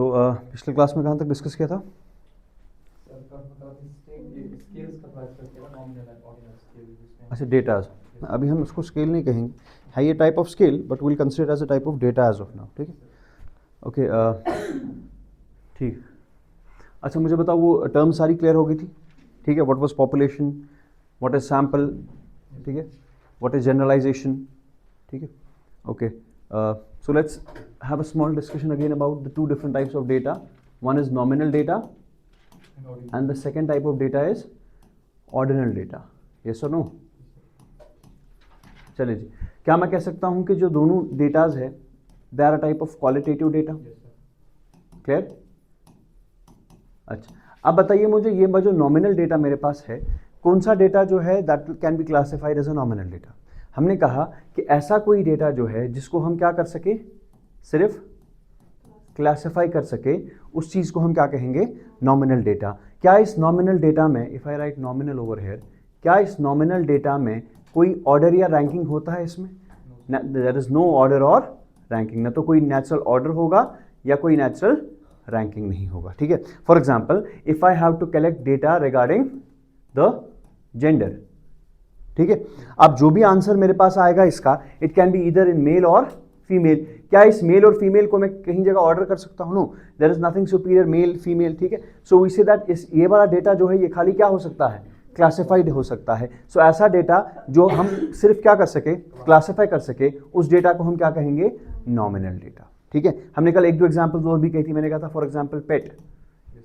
तो पिछले क्लास में कहाँ तक डिस्कस किया था? अच्छा, डेटा। अभी हम उसको स्केल नहीं कहेंगे, है ये type of scale, but will consider as a type of data as of now. ठीक है, ओके, ठीक। अच्छा, मुझे बताओ, वो टर्म सारी क्लियर हो गई थी? ठीक है, what was population, what is sample, ठीक है, व्हाट इज जनरलाइजेशन, ठीक है, okay. So let's have a small discussion again about the two different types of data. One is nominal data and the second type of data is ordinal data. Yes or no? चलिए जी, क्या मैं कह सकता हूं कि जो दोनों datas है they are a type of qualitative data? Clear? अच्छा, अब बताइए मुझे, ये जो नॉमिनल डेटा मेरे पास है, कौन सा डेटा जो है that can be classified as a nominal data? हमने कहा कि ऐसा कोई डेटा जो है जिसको हम क्या कर सके, सिर्फ क्लासिफाई कर सके, उस चीज को हम क्या कहेंगे? Nominal data. क्या इस नॉमिनल डेटा में, if I right nominal over here, क्या इस नॉमिनल डेटा में कोई ऑर्डर या रैंकिंग होता है? इसमें देयर इज नो ऑर्डर और रैंकिंग, ना तो कोई नेचुरल ऑर्डर होगा या कोई नेचुरल रैंकिंग नहीं होगा। ठीक है, for example if I have to collect data regarding the gender, ठीक है, अब जो भी आंसर मेरे पास आएगा इसका, it can be either in male और फीमेल। क्या इस मेल और फीमेल को मैं कहीं जगह ऑर्डर कर सकता हूं? No, there is nothing superior male female. ठीक है, सो वी से दैट इस ये वाला डेटा जो है ये खाली क्या हो सकता है? क्लासिफाइड हो सकता है। सो ऐसा डेटा जो हम सिर्फ क्या कर सके? क्लासिफाई कर सके, उस डेटा को हम क्या कहेंगे? Nominal data. ठीक है, हमने कल एक दो एग्जांपल्स और भी कही थी। मैंने कहा था फॉर एग्जांपल पेट,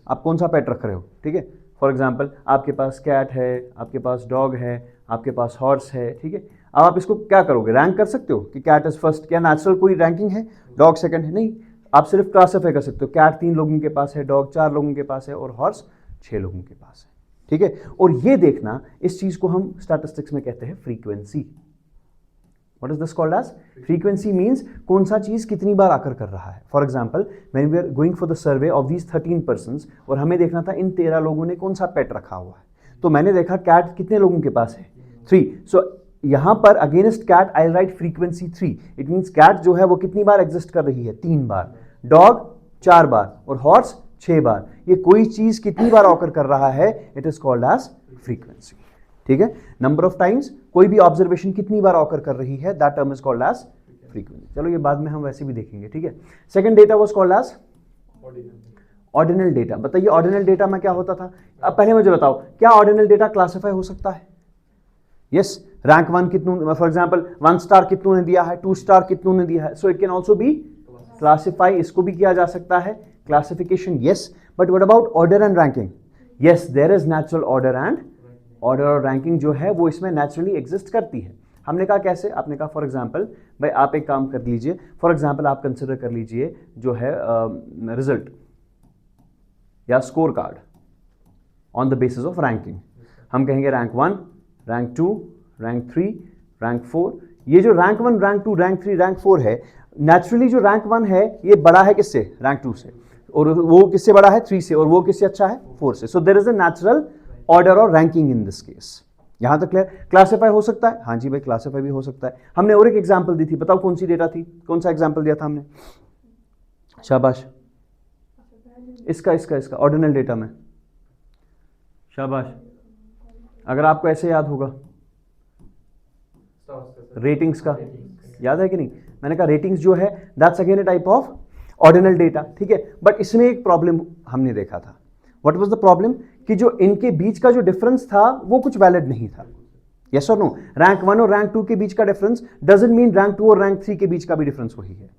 आप कौन सा पेट रख रहे हो? ठीक है, फॉर एग्जांपल आपके पास कैट है, आपके पास डॉग है, आपके पास हॉर्स है। ठीक है, अब आप इसको क्या करोगे? रैंक कर सकते हो कि कैट इज फर्स्ट, क्या नेचुरल कोई रैंकिंग है? डॉग सेकंड है? नहीं, आप सिर्फ क्लासिफाई कर सकते हो, कैट 3 लोगों के पास है, डॉग 4 लोगों के पास है और हॉर्स 6 लोगों के पास है। ठीक है, और ये देखना, इस चीज को हम स्टैटिस्टिक्स में कहते हैं frequency. What is this called as? Frequency means कौन सा चीज कितनी बार आकर कर रहा है। For example when we are going for the survey of these 13 persons, और हमें देखना था इन 13 लोगों ने कौन सा पेट रखा हुआ है, तो मैंने देखा कैट कितने लोगों के पास है? 3। सो यहां पर against cat I write frequency 3। It means cat जो है वो कितनी बार एग्जिस्ट कर रही है? 3 बार, डॉग 4 बार और हॉर्स 6 बार। ये कोई चीज कितनी बार ऑकर कर रहा है, it is called as frequency. ठीक है, नंबर ऑफ टाइम्स, कोई भी ऑब्जर्वेशन कितनी बार ऑकर कर रही है, that term is called as frequency. चलो ये बाद में हम वैसे भी देखेंगे। ठीक है, second data was called as ordinal data. बताइए ऑर्डिनल डेटा में क्या होता था? अब पहले मुझे बताओ, क्या ऑर्डिनल डेटा क्लासिफाई हो सकता है? यस, रैंक 1 कितनों, फॉर एग्जांपल 1 स्टार कितनों ने दिया है, 2 स्टार कितनों ने दिया है, so it can also be classify, इसको भी किया जा सकता है classification. Yes, but what about order and ranking? Yes, there is natural order and order और रैंकिंग जो है वो इसमें नेचुरली एग्जिस्ट करती है। हमने कहा कैसे? आपने कहा फॉर एग्जांपल भाई आप एक काम कर लीजिए, फॉर एग्जांपल आप कंसिडर कर लीजिए जो है रिजल्ट या score card on the basis of ranking. हम कहेंगे रैंक 1, रैंक 2, रैंक 3, रैंक 4। ये जो रैंक 1, रैंक 2, रैंक 3, रैंक 4 है, नेचुरली जो रैंक 1 है ये बड़ा है किससे? रैंक 2 से, और वो किससे बड़ा है? 3 से, और वो किससे अच्छा है? 4 से। So there is a natural order और रैंकिंग इन दिस केस। यहां तक क्लियर? क्लासिफाई हो सकता है? हाँ जी भाई, क्लासिफाई भी हो सकता है। हमने और एक एग्जांपल दी थी, बताओ कौन सी डेटा थी? कौन सा एग्जांपल दिया था हमने? शाबाश, इसका ऑर्डिनल डेटा में। शाबाश, अगर आपको ऐसे याद होगा, रेटिंग्स का याद है कि नहीं? मैंने कहा रेटिंग्स जो है that's again a type of ordinal data. ठीक है, बट इसमें एक प्रॉब्लम हमने देखा था। What was the problem? कि जो इनके बीच का जो डिफरेंस था वो कुछ वैलिड नहीं था। यस और नो? रैंक 1 और रैंक 2 के बीच का डिफरेंस डजंट मीन रैंक 2 और रैंक 3 के बीच का भी डिफरेंस वही है,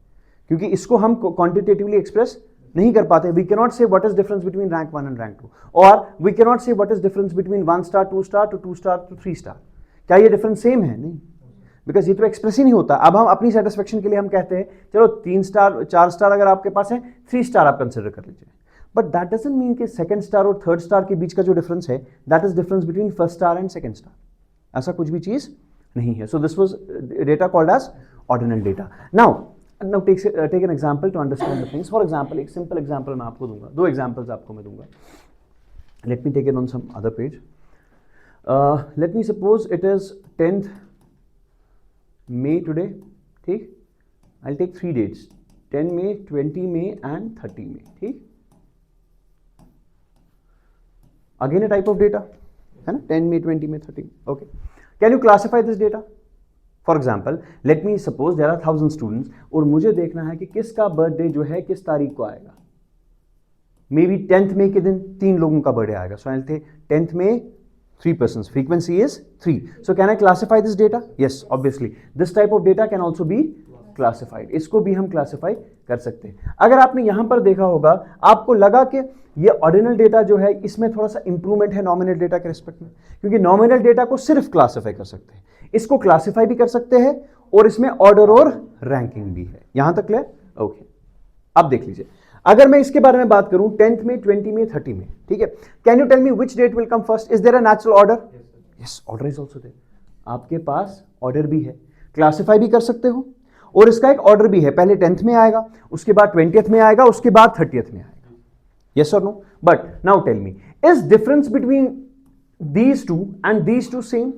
क्योंकि इसको हम क्वांटिटेटिवली एक्सप्रेस नहीं कर पाते। We can not say what is difference between rank 1 and rank 2, और we can not say what is difference between 1 star, 2 star to 2 star to 3 star. क्या ये डिफरेंस सेम है? नहीं, बिकॉज ये तो एक्सप्रेस ही नहीं होता। अब हम अपनी सेटिस्फेक्शन के लिए हम कहते हैं चलो 3 स्टार 4 स्टार अगर आपके पास है, 3 स्टार आप कंसिडर कर लीजिए, बट दैट डजंट मीन कि सेकंड स्टार और थर्ड स्टार के बीच का जो डिफरेंस है that is difference between first star and second star. ऐसा कुछ भी चीज नहीं है। So this was data called as ordinal data. Now take an example to understand the things. For example, एक सिंपल एग्जांपल मैं आपको दूंगा, 2 एग्जांपल्स आपको मैं दूंगा। Let me take it on some other page. Late me suppose it is 10th May today, ठीक? I'll take 3 dates, 10 में, 20 में एंड 30 में, ठीक। Again a type of data है ना, 10 में, 20 में, 30 में, okay. Can you classify this data? For example let me suppose there are 1000 students और मुझे देखना है कि किसका बर्थडे जो है किस तारीख को आएगा। मे बी 10th मई के दिन 3 लोगों का बर्थडे आएगा, सो आई विल टेक 10th में 3 persons, frequency is 3. So can I classify this data? Yes, obviously. This type of data can also be classified. इसको भी हम classify कर सकते हैं। अगर आपने यहाँ पर देखा होगा, आपको लगा कि ये ऑर्डिनल डेटा जो है इसमें थोड़ा सा इंप्रूवमेंट है नॉमिनल डेटा के रिस्पेक्ट में, क्योंकि नॉमिनल डेटा को सिर्फ क्लासिफाई कर सकते हैं, इसको क्लासिफाई भी कर सकते हैं और इसमें ऑर्डर और रैंकिंग भी है। यहां तक क्लियर? ओके। अब देख लीजिए, अगर मैं इसके बारे में बात करूं 10th में, 20 में, 30 में, ठीक है। Can you tell me which date will come first? Is there a natural order? Yes, order is also there. आपके पास ऑर्डर भी है, क्लासिफाई भी कर सकते हो और इसका एक ऑर्डर भी है, पहले 10th में आएगा, उसके बाद 20th में आएगा, उसके बाद 30th में आएगा। यस और no? But now tell me, is difference between these two and these two same?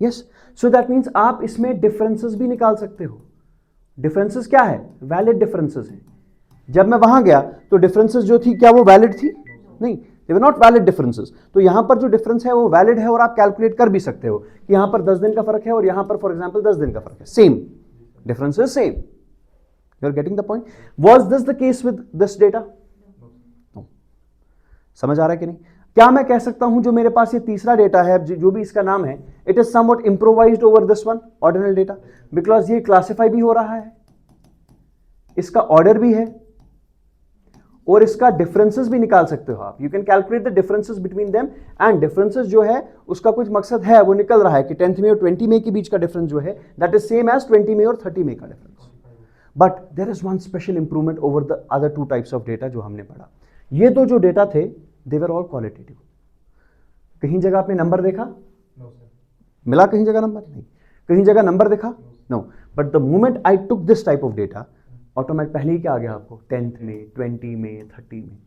Yes, so that means आप इसमें डिफरेंसेस भी निकाल सकते हो। डिफरेंसेस क्या है? वैलिड डिफरेंसेस है। जब मैं वहां गया तो डिफरेंसेस जो थी क्या वो वैलिड थी? नहीं, दे वर नॉट वैलिड डिफरेंसेस। तो यहां पर जो डिफरेंस है वो वैलिड है और आप कैलकुलेट कर भी सकते हो कि यहां पर 10 दिन का फर्क है और यहां पर फॉर एग्जांपल 10 दिन का फर्क है, same difference is same. You are getting the point? Was this the case with this data? No. समझ आ रहा है कि नहीं? क्या मैं कह सकता हूं जो मेरे पास ये तीसरा डेटा है, जो भी इसका नाम है, it is somewhat improvised over this one ordinal data, because ये क्लासिफाई भी हो रहा है, इसका ऑर्डर भी है और इसका डिफरेंसेस भी निकाल सकते हो आप। You can calculate the differences between them and differences जो है उसका कुछ मकसद है, वो निकल रहा है कि 10th में और 20 में के बीच का डिफरेंस जो है दैट इज सेम एज 20 में और 30 में का difference. But there is one special improvement over the other 2 types of data जो हमने पढ़ा। ये दो जो डेटा थे दे वर ऑल क्वालिटेटिव। कहीं जगह आपने नंबर देखा? No, sir. मिला कहीं जगह नंबर? नहीं। कहीं जगह नंबर देखा? No. But the moment I took this type of data, automatic पहले ही क्या आ गया आपको? 10th में, 20 में, 30 में।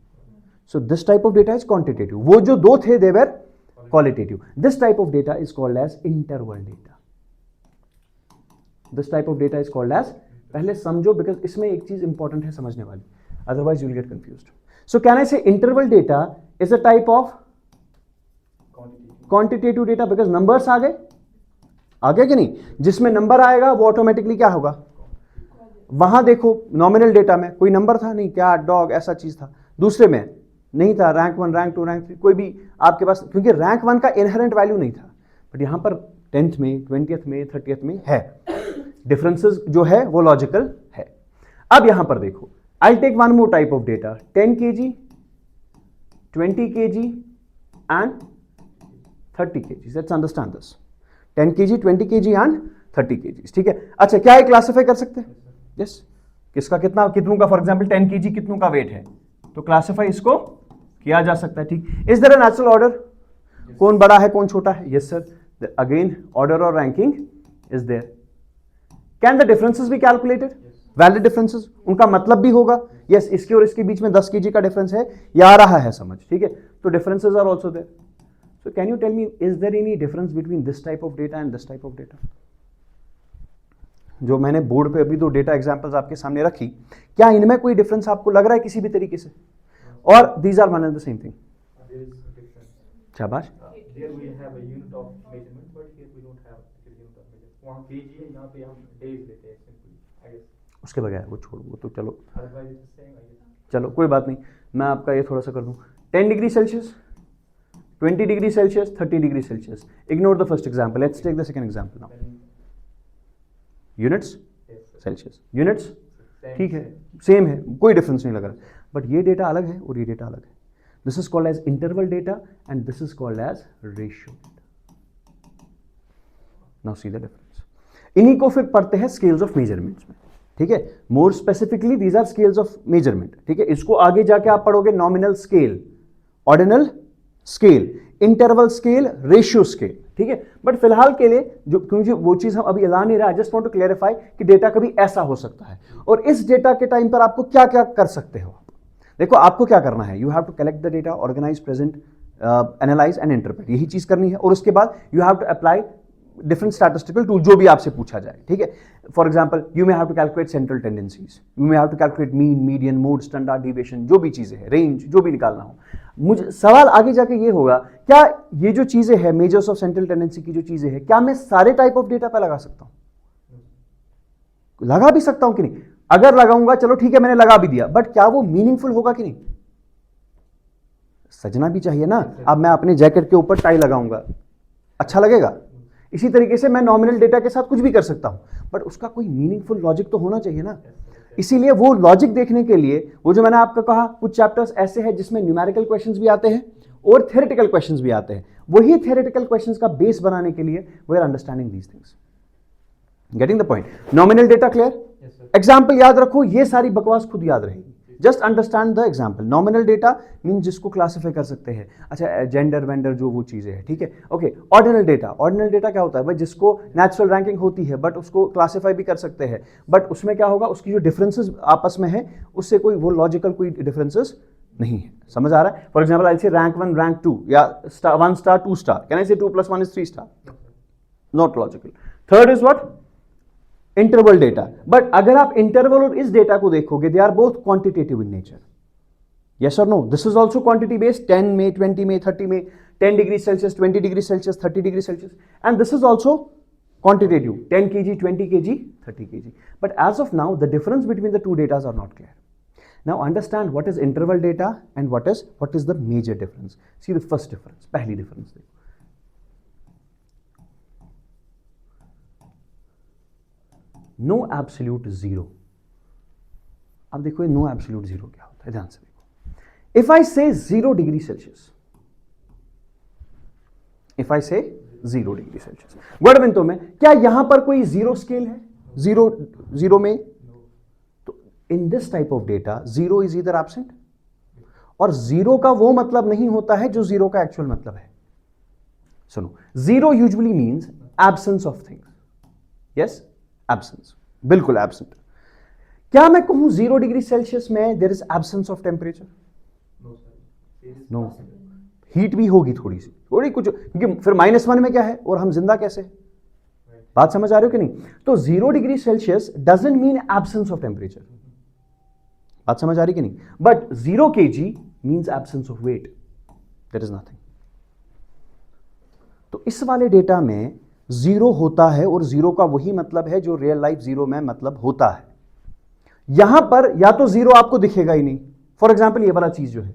So this type of data is quantitative. वो जो दो थे they were qualitative. This type of data is called as interval data. This type of data is called as, पहले समझो बिकॉज इसमें एक चीज इंपॉर्टेंट है समझने वाली, otherwise you will get confused. So can I say interval data is a type of quantitative data because numbers आ गए कि नहीं? जिसमें नंबर आएगा वो ऑटोमेटिकली क्या होगा? वहां देखो नॉमिनल डेटा में कोई नंबर था नहीं, कैट, डॉग ऐसा चीज था। दूसरे में नहीं था, रैंक 1, रैंक 2, रैंक 3 कोई भी आपके पास, क्योंकि रैंक 1 का इनहेरेंट वैल्यू नहीं था। बट यहां पर 10th में, 20th में, 30th में है। डिफरेंसेस जो है वो लॉजिकल है। अब यहां पर देखो, I take one more type of data, 10 kg, 20 kg and 30 kg। Let's understand this, 10 kg, 20 kg and 30 kg, ठीक है। अच्छा, क्या ये क्लासिफाई कर सकते हैं? यस। किसका कितना, कितनों का, फॉर एग्जांपल 10 kg कितनों का वेट है, तो क्लासिफाई इसको किया जा सकता है, ठीक। Is there a natural order? कौन बड़ा है कौन छोटा है? यस सर, अगेन ऑर्डर और ranking is there. Can the differences be calculated? Valid differences, उनका मतलब भी होगा। यस, इसके और इसके बीच में 10 kg का डिफरेंस है, ये आ रहा है समझ, ठीक है। तो differences are also there. So can you tell me, is there any difference between this type of data and this type of data? जो मैंने बोर्ड पे अभी 2 डेटा एग्जांपल्स आपके सामने रखी, क्या इनमें कोई डिफरेंस आपको लग रहा है किसी भी तरीके से? और these are one and the same thing? There is a difference. शाबाश। There we have a unit of measurement, but here we don't have a unit of measurement. वहाँ kg है, यहाँ पे हम days लेते हैं simply, I guess. उसके बगैर वो छोड़, वो तो चलो Otherwise it's the same, I guess. चलो कोई बात नहीं, मैं आपका ये थोड़ा सा कर दूं। 10 degree Celsius, 20 degree Celsius, 30 degree Celsius. Ignore the first example, let's take the second example now. Then units yes, sir. Celsius, units Same, ठीक है, same. सेम है, कोई डिफरेंस नहीं लग रहा। बट ये डेटा अलग है और ये डेटा अलग है। This is called as interval data and this is called as ratio data. Now see the difference. इन्हीं को फिर पढ़ते हैं स्केल्स ऑफ मेजरमेंट्स में, ठीक है। More specifically these are scales of measurement, ठीक है। इसको आगे जाके आप पढ़ोगे nominal scale, ordinal scale, interval scale, ratio scale, ठीक है। बट फिलहाल के लिए जो, क्योंकि वो चीज हम अभी एला नहीं रहा, I just want to clarify कि डेटा कभी ऐसा हो सकता है और इस डेटा के टाइम पर आपको क्या क्या कर सकते हो। देखो आपको क्या करना है, you have to collect the data, organise, present, analyse and interpret, यही चीज करनी है। और उसके बाद you have to apply different statistical tool, जो भी आपसे पूछा जाए, ठीक है। For example you may have to calculate central tendencies, you may have to calculate mean, median, mode, standard deviation, जो भी चीजें हैं, रेंज, जो भी निकालना हो। मुझे सवाल आगे जाके ये होगा, क्या ये जो चीजें हैं, मेजर्स ऑफ सेंट्रल टेंडेंसी की जो चीजें हैं, क्या मैं सारे टाइप ऑफ डेटा पर लगा सकता हूं? लगा भी सकता हूं कि नहीं? अगर लगाऊंगा, चलो ठीक है, मैंने लगा भी दिया, बट क्या वो मीनिंगफुल होगा कि नहीं? सजना भी चाहिए ना। अब मैं अपने जैकेट के ऊपर टाई लगाऊंगा, अच्छा लगेगा? इसी तरीके से मैं नॉमिनल डेटा के साथ कुछ भी कर सकता हूं, बट उसका कोई मीनिंगफुल लॉजिक तो होना चाहिए ना। इसीलिए वो लॉजिक देखने के लिए, वो जो मैंने आपको कहा, कुछ चैप्टर्स ऐसे हैं जिसमें न्यूमेरिकल क्वेश्चंस भी आते हैं और थ्योरेटिकल क्वेश्चंस भी आते हैं। वही थ्योरेटिकल क्वेश्चंस का बेस बनाने के लिए we are understanding these things. Getting the point? Nominal data clear? Example याद रखो, ये सारी बकवास खुद याद रहेगी। Just understand the example. Nominal data mean जिसको क्लासिफाई कर सकते हैं, अच्छा जेंडर वेंडर जो वो चीजें हैं, ठीक है, okay. Ordinal data, ordinal data क्या होता है भाई? जिसको नेचुरल रैंकिंग होती है, बट उसको क्लासिफाई भी कर सकते हैं, बट उसमें क्या होगा, उसकी जो डिफरेंसेस आपस में है उससे कोई वो लॉजिकल कोई डिफरेंसेस नहीं है। समझ आ रहा है? फॉर एग्जाम्पल आई से रैंक 1 रैंक 2 या 1 स्टार 2 स्टार, कैन आई से 2 + 1 = 3 star? Not logical. Third is what? Interval data. But अगर आप इंटरवल और इस डेटा को देखोगे, they are both quantitative in nature. Yes और no? This is also quantity based, 10 में, 20 में, 30 में, 10 degree Celsius, 20 degree Celsius, 30 degree Celsius, and this is also quantitative, 10 kg, 20 kg, 30 kg. But as of now, the difference between the two data are not clear. Now understand what is interval data and what is the major difference. See the first difference, पहली difference देखो। No absolute zero. अब देखो ये no absolute zero क्या होता है, ध्यान से देखो। If I say 0 degree Celsius, if I say 0 degree Celsius, गौरविंदों में क्या यहां पर कोई जीरो स्केल है? जीरो में तो in this type of data zero is either absent, और जीरो का वो मतलब नहीं होता है जो जीरो का एक्चुअल मतलब है। सुनो, zero usually means absence of things. Yes, absence, बिल्कुल एब्सेंट। क्या मैं कहूं 0 डिग्री सेल्सियस में there is absence of temperature? No, heat भी होगी थोड़ी सी, थोड़ी कुछ, क्योंकि फिर -1 में क्या है और हम जिंदा कैसे? बात समझ आ रही हो कि नहीं? तो 0 degree Celsius doesn't mean absence of temperature. बात समझ आ रही कि नहीं? But 0 kg means absence of weight, that is nothing. तो इस वाले डेटा में जीरो होता है और जीरो का वही मतलब है जो रियल लाइफ जीरो में मतलब होता है। यहां पर या तो जीरो आपको दिखेगा ही नहीं, फॉर एग्जाम्पल ये वाला चीज जो है,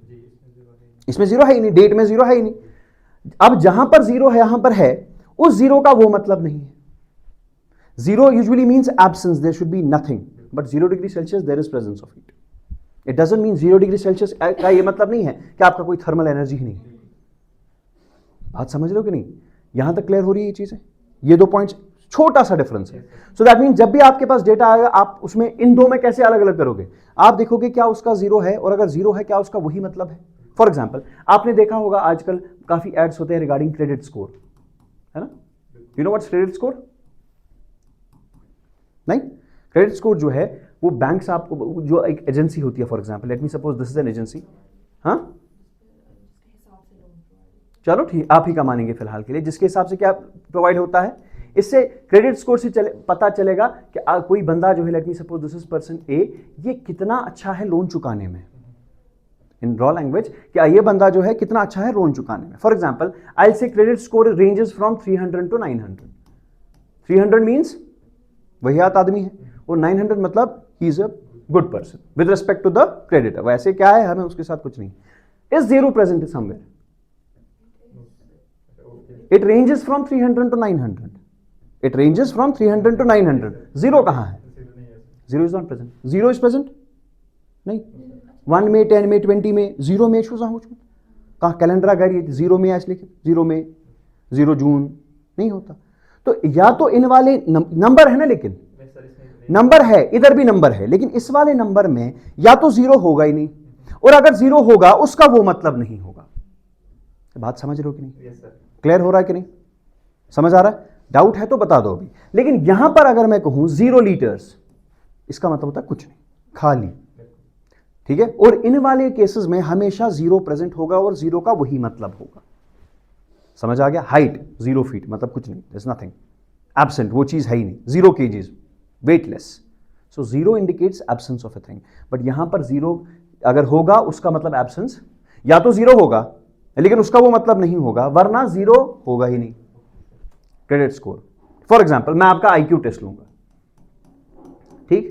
इसमें जीरो है ही नहीं, डेट में जीरो है ही नहीं। अब जहां पर जीरो है यहां पर है, उस जीरो का वो मतलब नहीं है। Zero usually means absence, there should be nothing, but 0 degree Celsius there is presence of heat. It doesn't mean 0 degree Celsius का ये मतलब नहीं है कि आपका कोई थर्मल एनर्जी ही नहीं है। बात समझ रहे हो कि नहीं? यहां तक क्लियर हो रही है ये चीजें? ये दो पॉइंट्स, छोटा सा डिफरेंस है। सो दैट मीन जब भी आपके पास डेटा आएगा, आप उसमें इन दो में कैसे अलग अलग करोगे? आप देखोगे क्या उसका जीरो है, और अगर जीरो है क्या उसका वही मतलब है। फॉर एग्जाम्पल आपने देखा होगा आजकल काफी एड्स होते हैं रिगार्डिंग क्रेडिट स्कोर, है ना? You know what's credit score? नहीं, क्रेडिट स्कोर जो है वो बैंक्स आपको, जो एक एजेंसी होती है, for example let me suppose this is an agency, हाँ चलो ठीक, आप ही का मानेंगे फिलहाल के लिए, जिसके हिसाब से क्या प्रोवाइड होता है, इससे क्रेडिट स्कोर से पता चलेगा कि कोई बंदा जो है, let me suppose this is person A, ये कितना अच्छा है लोन चुकाने में। इन रॉ लैंग्वेज, क्या ये बंदा जो है कितना अच्छा है लोन चुकाने में। For example I will say credit score ranges from 300 to 900। 300 means वहियात आदमी है, और 900 मतलब he is a good person with respect to the creditor. वैसे क्या है, हमें उसके साथ कुछ नहीं। Is zero present somewhere? It ranges from 300 to 900। It ranges from 300 to 900। Zero कहां है? Zero is not present. Zero is present नहीं। 1 में, 10 में, 20 में, जीरो में छू कहा कैलेंडर अगर ये जीरो में आज लिखे, जीरो में, 0 जून नहीं होता। तो या तो इन वाले नंबर है ना, लेकिन नंबर है, इधर भी नंबर है, लेकिन इस वाले नंबर में या तो जीरो होगा ही नहीं, और अगर जीरो होगा उसका वो मतलब नहीं होगा। बात समझ रहे हो कि नहीं? क्लियर हो रहा है कि नहीं? समझ आ रहा है? डाउट है तो बता दो अभी। लेकिन यहां पर अगर मैं कहूं 0 लीटर्स, इसका मतलब होता है कुछ नहीं, खाली, ठीक है। और इन वाले केसेस में हमेशा जीरो प्रेजेंट होगा और जीरो का वही मतलब होगा। समझ आ गया? हाइट 0 फीट मतलब कुछ नहीं, देयर इज नथिंग, एब्सेंट, वो चीज़ है ही नहीं, 0 kgs, weightless. So 0 indicates absence of a thing, but यहां पर 0 अगर होगा उसका मतलब एब्सेंस, या तो 0 होगा लेकिन उसका वो मतलब नहीं होगा, वरना 0 होगा ही नहीं। क्रेडिट स्कोर, फॉर एग्जाम्पल मैं आपका IQ टेस्ट लूंगा, ठीक,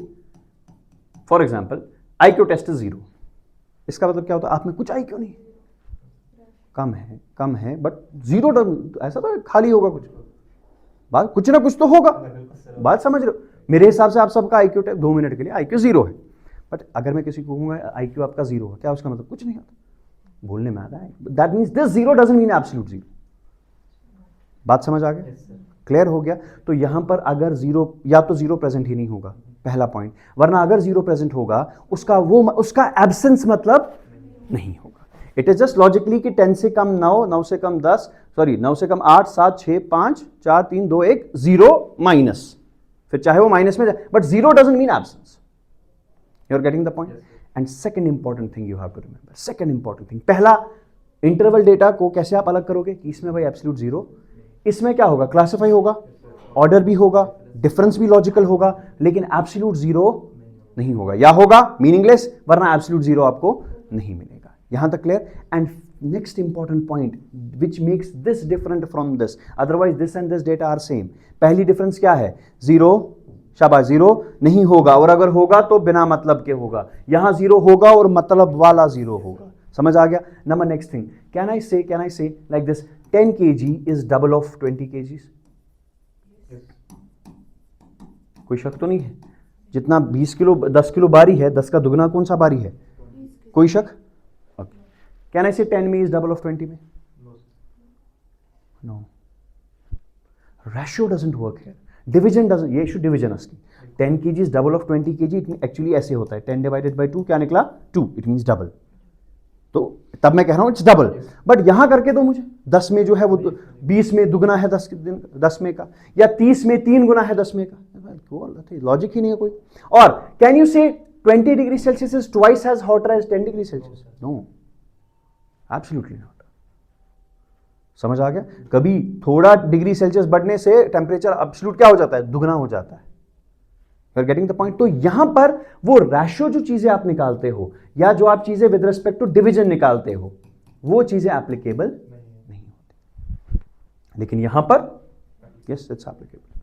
for example IQ test is 0, इसका मतलब क्या होता है, आप में कुछ IQ नहीं, कम है बट 0 ऐसा तो खाली होगा कुछ, बात कुछ ना कुछ तो होगा, बात समझ रहे हो। मेरे हिसाब से आप सबका IQ 2 मिनट के लिए IQ 0 है, बट अगर मैं किसी को कहूंगा IQ आपका 0 है, क्या उसका मतलब कुछ नहीं आता, बोलने में आता है, that means this 0 doesn't mean absolute 0। बात समझ आ गया, क्लियर हो गया। तो यहां पर अगर 0, या तो 0 प्रेजेंट ही नहीं होगा, पहला पॉइंट, वरना अगर 0 प्रेजेंट होगा उसका एब्सेंस मतलब नहीं होगा। इट इज जस्ट लॉजिकली कि 10 से कम 9, 9 से कम 10, सॉरी 9 से कम 8, 7, 6, 5, 4, 3, 2, 1, 0 माइनस, फिर चाहे वो माइनस में जाए, but 0 doesn't mean absence. You are getting the point. And second important thing you have to remember, second important thing, पहला इंटरवल डेटा को कैसे आप अलग करोगे कि इसमें भाई एब्सोल्यूट 0, इसमें क्या होगा, क्लासिफाई होगा, ऑर्डर भी होगा, डिफरेंस भी लॉजिकल होगा, लेकिन एब्सोल्यूट 0 नहीं होगा, या होगा मीनिंगलेस, वरना एब्सोल्यूट 0 आपको नहीं मिलेगा। यहां तक clear. And next important point which makes this different from this, otherwise this and this data are same. पहली डिफरेंस क्या है, 0, शाबाश, 0 नहीं होगा, और अगर होगा तो बिना मतलब के होगा, यहां 0 होगा और मतलब वाला 0 होगा। समझ आ गया। Number next thing, can I से like this, 10 kg is double of 20 kgs? कोई शक तो नहीं है, जितना 20 किलो 10 किलो बारी है, 10 का दुगना कौन सा बारी है, कोई शक। ओके, कैन आई से 10 में इज डबल ऑफ 20 में? No, ratio doesn't work here, division doesn't, ये इशू डिवीजन असली। 10 kg is double of 20 kg, it actually ऐसे होता है, 10 डिवाइडेड बाई 2 क्या निकला, 2, इट मीन्स डबल। तो तब मैं कह रहा हूं इट्स डबल, बट यहां करके तो मुझे 10 में जो है वो 20 में दुगना है 10 में का, या 30 में 3 गुना है 10 में का, लॉजिक ही नहीं है कोई। और can you say 20 degree Celsius is twice as hotter as 10 degree Celsius? No, absolutely not. समझ आ गया। कभी थोड़ा डिग्री सेल्सियस बढ़ने से टेम्परेचर एब्सोल्यूट क्या हो जाता है, दुगना हो जाता है। You are getting the point. तो यहां पर वो रेशियो जो चीजें आप निकालते हो, या जो आप चीजें विद रिस्पेक्ट टू डिवीजन निकालते हो, वो चीजें एप्लीकेबल नहीं होती, लेकिन यहां पर yes it's applicable.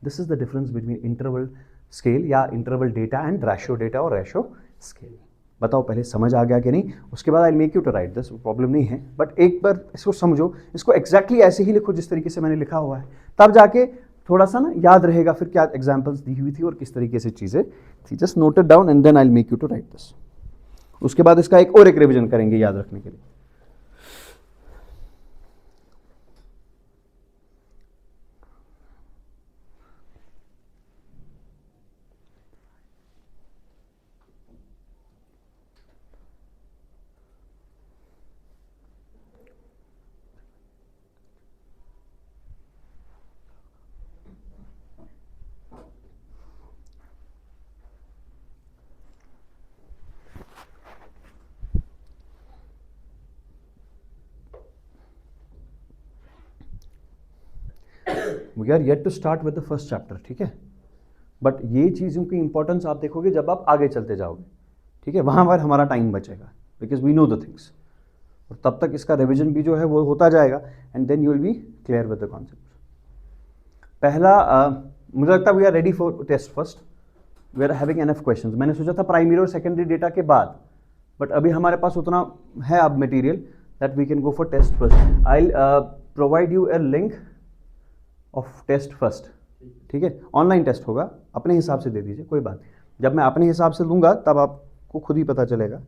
This is the difference between interval scale या interval data and ratio data और रेशियो स्केल। बताओ पहले समझ आ गया कि नहीं, उसके बाद I make you to write this, problem नहीं है, बट एक बार इसको समझो, इसको एग्जैक्टली ऐसे ही लिखो जिस तरीके से मैंने लिखा हुआ है, तब जाके थोड़ा सा ना याद रहेगा फिर क्या एग्जांपल्स दी हुई थी और किस तरीके से चीजें थी। Just note it down and then I will make you to write this. उसके बाद इसका एक और एक रिवीजन करेंगे याद रखने के लिए। We are yet to start with the first chapter, ठीक है, बट ये चीज़ों की इंपॉर्टेंस आप देखोगे जब आप आगे चलते जाओगे, ठीक है, वहाँ पर हमारा टाइम बचेगा, because we know the things, और तब तक इसका रिविजन भी जो है वो होता जाएगा, and then you will be clear with the concept. पहला मुझे लगता है we are ready for test first, we are having enough questions. मैंने सोचा था प्राइमरी और सेकेंडरी डेटा के बाद, बट अभी हमारे पास उतना है अब material that we can go for test first. I will provide you a link of test first, ठीक है, ऑनलाइन टेस्ट होगा, अपने हिसाब से दे दीजिए, कोई बात नहीं। जब मैं अपने हिसाब से दूंगा तब आपको खुद ही पता चलेगा।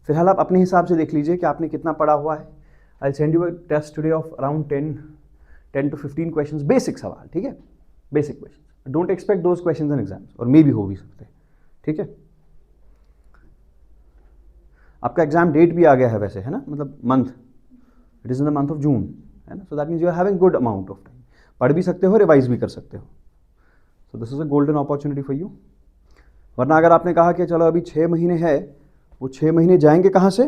फिलहाल आप अपने हिसाब से देख लीजिए कि आपने कितना पढ़ा हुआ है। I send you a test today of around 10 to 15 questions, basic सवाल, ठीक है, basic question. Don't expect those questions in exams, और मे भी हो भी सकते हैं, ठीक है। आपका एग्जाम डेट भी आ गया है वैसे, है ना, मतलब month, it is in the month of June, है ना, so that means you are having good amount of time, पढ़ भी सकते हो, रिवाइज भी कर सकते हो। So this is a golden opportunity for you. वरना अगर आपने कहा कि चलो अभी 6 महीने है, वो 6 महीने जाएंगे कहाँ से,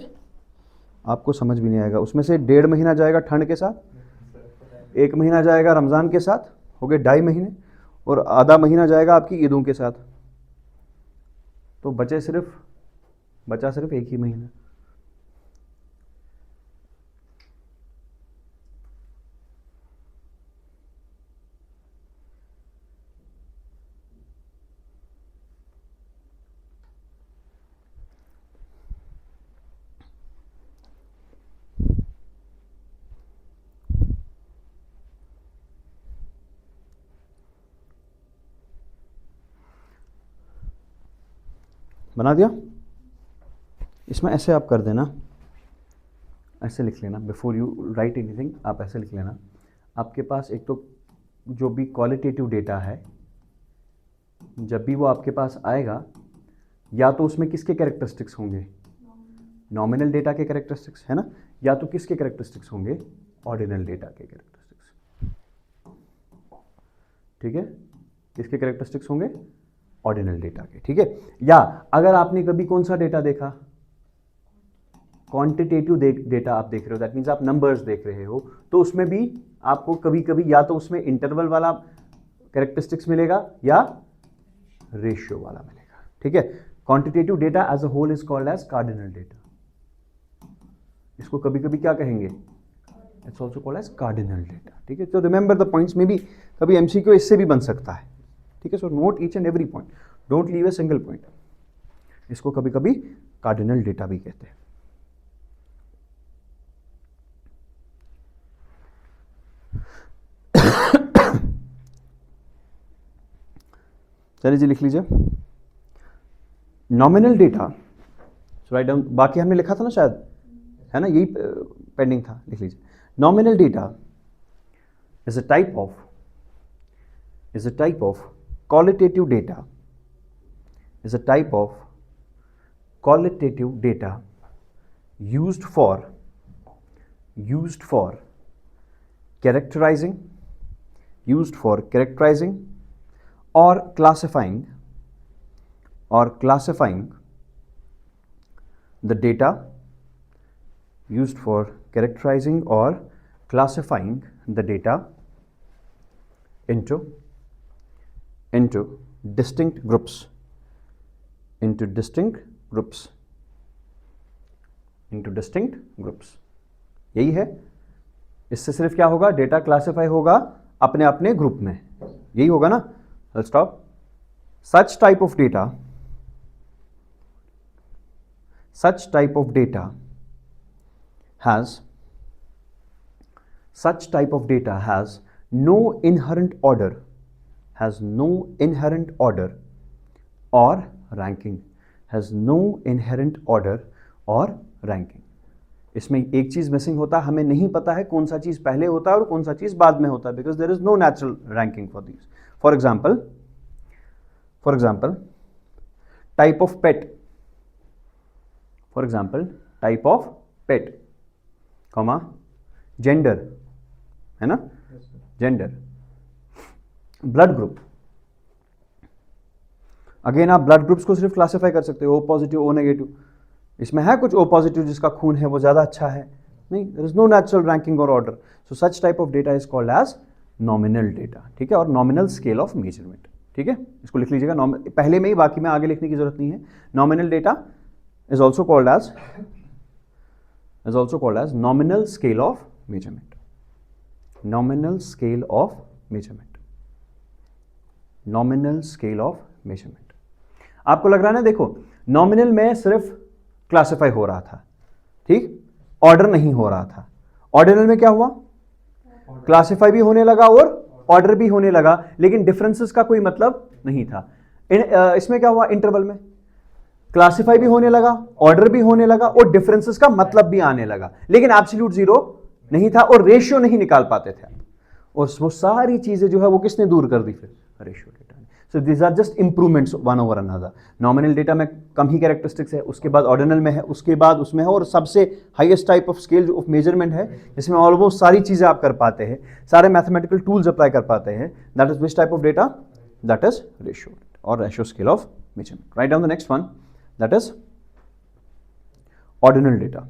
आपको समझ भी नहीं आएगा। उसमें से 1.5 महीना जाएगा ठंड के साथ, 1 महीना जाएगा रमज़ान के साथ, हो गए 2.5 महीने, और आधा महीना जाएगा आपकी ईदों के साथ, तो बचा सिर्फ 1 ही महीना। बना दिया? इसमें ऐसे आप कर देना, ऐसे लिख लेना, बिफोर यू राइट एनीथिंग आप ऐसे लिख लेना। आपके पास एक तो जो भी क्वालिटेटिव डेटा है, जब भी वो आपके पास आएगा, या तो उसमें किसके कैरेक्टरिस्टिक्स होंगे, नॉमिनल डेटा के कैरेक्टरिस्टिक्स, है ना, या तो किसके कैरेक्टरिस्टिक्स होंगे, ऑर्डिनल डेटा के कैरेक्टरिस्टिक्स। ठीक है, किसके कैरेक्टरिस्टिक्स होंगे, ऑर्डिनल डेटा के। ठीक है, या अगर आपने कभी कौन सा डेटा देखा, क्वांटिटेटिव डेटा आप देख रहे हो, दैट मीन्स आप नंबर्स देख रहे हो, तो उसमें भी आपको कभी कभी या तो उसमें इंटरवल वाला कैरेक्टरिस्टिक्स मिलेगा या रेशियो वाला मिलेगा। ठीक है, quantitative data as a whole is called as cardinal data. इसको कभी कभी क्या कहेंगे, it's also called as cardinal data. ठीक है, तो रिमेंबर द पॉइंट्स, में भी कभी एमसीक्यू इससे भी बन सकता है। ठीक है, so note each and every point, don't leave a single point. इसको कभी कभी कार्डिनल डेटा भी कहते हैं। चलिए जी, लिख लीजिए नॉमिनल डेटा, राइट डाउन, बाकी हमने लिखा था ना शायद, है ना, यही पेंडिंग था, लिख लीजिए। Nominal data is a type of qualitative data, is a type of qualitative data used for characterizing or classifying the data, used for characterizing or classifying the data into distinct groups, यही है। इससे सिर्फ क्या होगा, data classify होगा अपने अपने group में, यही होगा ना। Stop. such type of data has no inherent order, or ranking, इसमें एक चीज मिसिंग होता है, हमें नहीं पता है कौन सा चीज पहले होता है और कौन सा चीज बाद में होता है, because there is no natural ranking for these. For example type of pet, comma gender, है ना, जेंडर, ब्लड ग्रुप। अगेन आप ब्लड ग्रुप्स को सिर्फ क्लासिफाई कर सकते हो, ओ पॉजिटिव, ओ नेगेटिव। इसमें है कुछ ओ पॉजिटिव जिसका खून है वो ज़्यादा अच्छा है, नहीं, there is no natural ranking और order. So such type of data is called as nominal data. ठीक है, और नॉमिनल स्केल ऑफ मेजरमेंट। ठीक है, इसको लिख लीजिएगा पहले में ही, बाकी में आगे लिखने की जरूरत नहीं है। Nominal data is also called as nominal scale of measurement. Nominal scale of measurement. आपको लग रहा है ना, देखो नॉमिनल में सिर्फ क्लासिफाई हो रहा था, ठीक, ऑर्डर नहीं हो रहा था। ऑर्डिनल में क्या हुआ, क्लासिफाई भी होने लगा और ऑर्डर भी होने लगा, लेकिन डिफरेंसेस का कोई मतलब नहीं था। इसमें क्या हुआ, इंटरवल में क्लासिफाई भी होने लगा, ऑर्डर भी होने लगा और डिफरेंसेस का मतलब भी आने लगा, लेकिन एब्सोल्यूट जीरो नहीं था और रेशियो नहीं निकाल पाते थे। और वो सारी चीजें जो है वो किसने दूर कर दी, फिर रेशियो डेटा ने। So these are just improvements one over another. Nominal data में कम ही कैरेक्टरिस्टिक्स है, उसके बाद ऑर्डिनल में है, उसके बाद उसमें है, और सबसे highest type of scale of measurement है जिसमें ऑलमोस्ट सारी चीजें आप कर पाते हैं, सारे मैथमेटिकल टूल्स अप्लाई कर पाते हैं। That is which type of data, that is ratio और ratio scale of measurement. Write down the next one, that is ordinal data.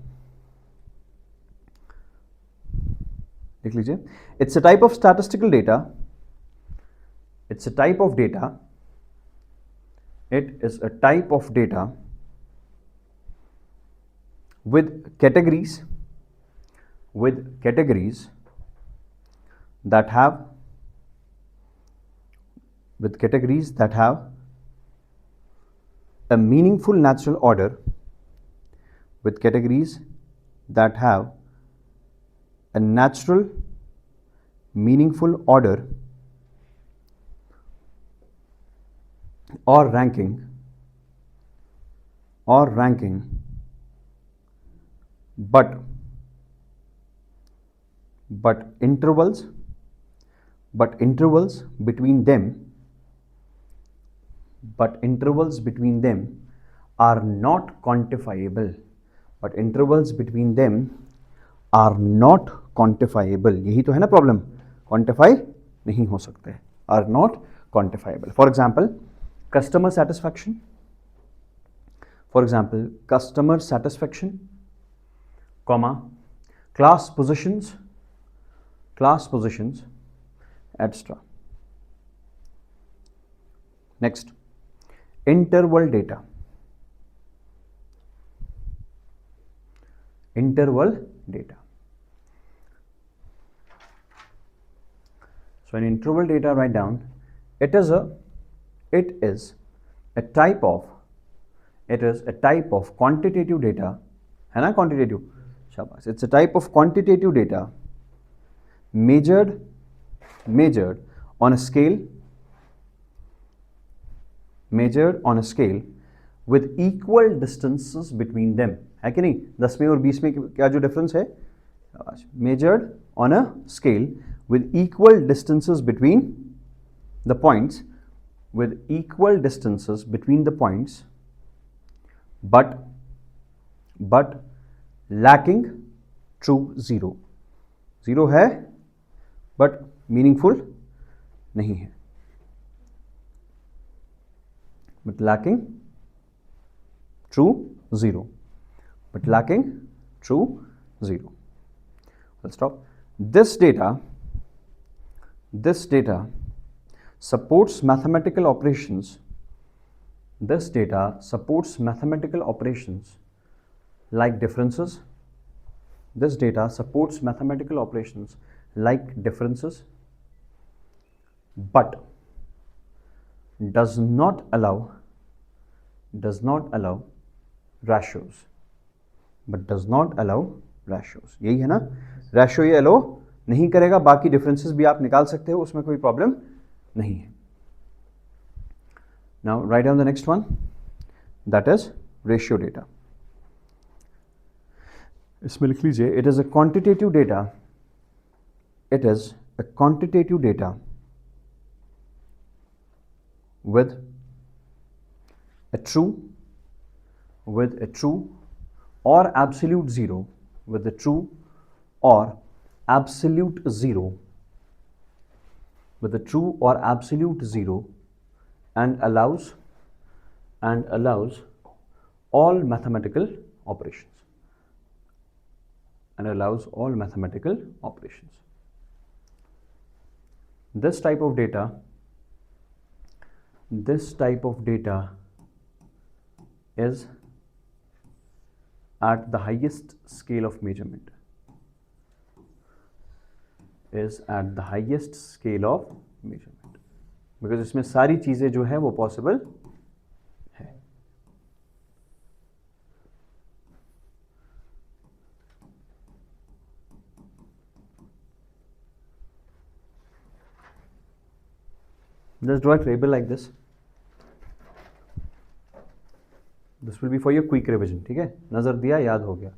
लिख लीजिए, it's a type of statistical data It's a type of data. It is a type of data with categories that have a meaningful natural order, with categories that have a natural meaningful order or ranking but intervals between them are not quantifiable. यही तो है ना problem, quantify नहीं हो सकते, are not quantifiable. For example customer satisfaction, comma, class positions, etc. Next, interval data. So in interval data, write down, it is a type of quantitative data, है ना, quantitative, शाबाश, it's a type of quantitative data measured on a scale with equal distances between them. है कि नहीं, 10 में और 20 में क्या जो डिफरेंस है, measured on a scale with equal distances between the points, but lacking true zero. Zero है बट मीनिंगफुल नहीं है, but lacking true zero. Let's stop. This data supports mathematical operations. Like differences. But does not allow ratios. यही है ना, ratio ये अलो नहीं करेगा, बाकी डिफरेंसेस भी आप निकाल सकते हो, उसमें कोई प्रॉब्लम नहीं है. Now right down the next one, that is ratio data. इसमें लिख लीजिए, it is a quantitative data with a true or absolute zero, and allows all mathematical operations. This type of data is at the highest scale of measurement. Because इसमें सारी चीजें जो है वो possible है. Just draw a table like this. This will be for your quick revision. ठीक है, नजर दिया, याद हो गया.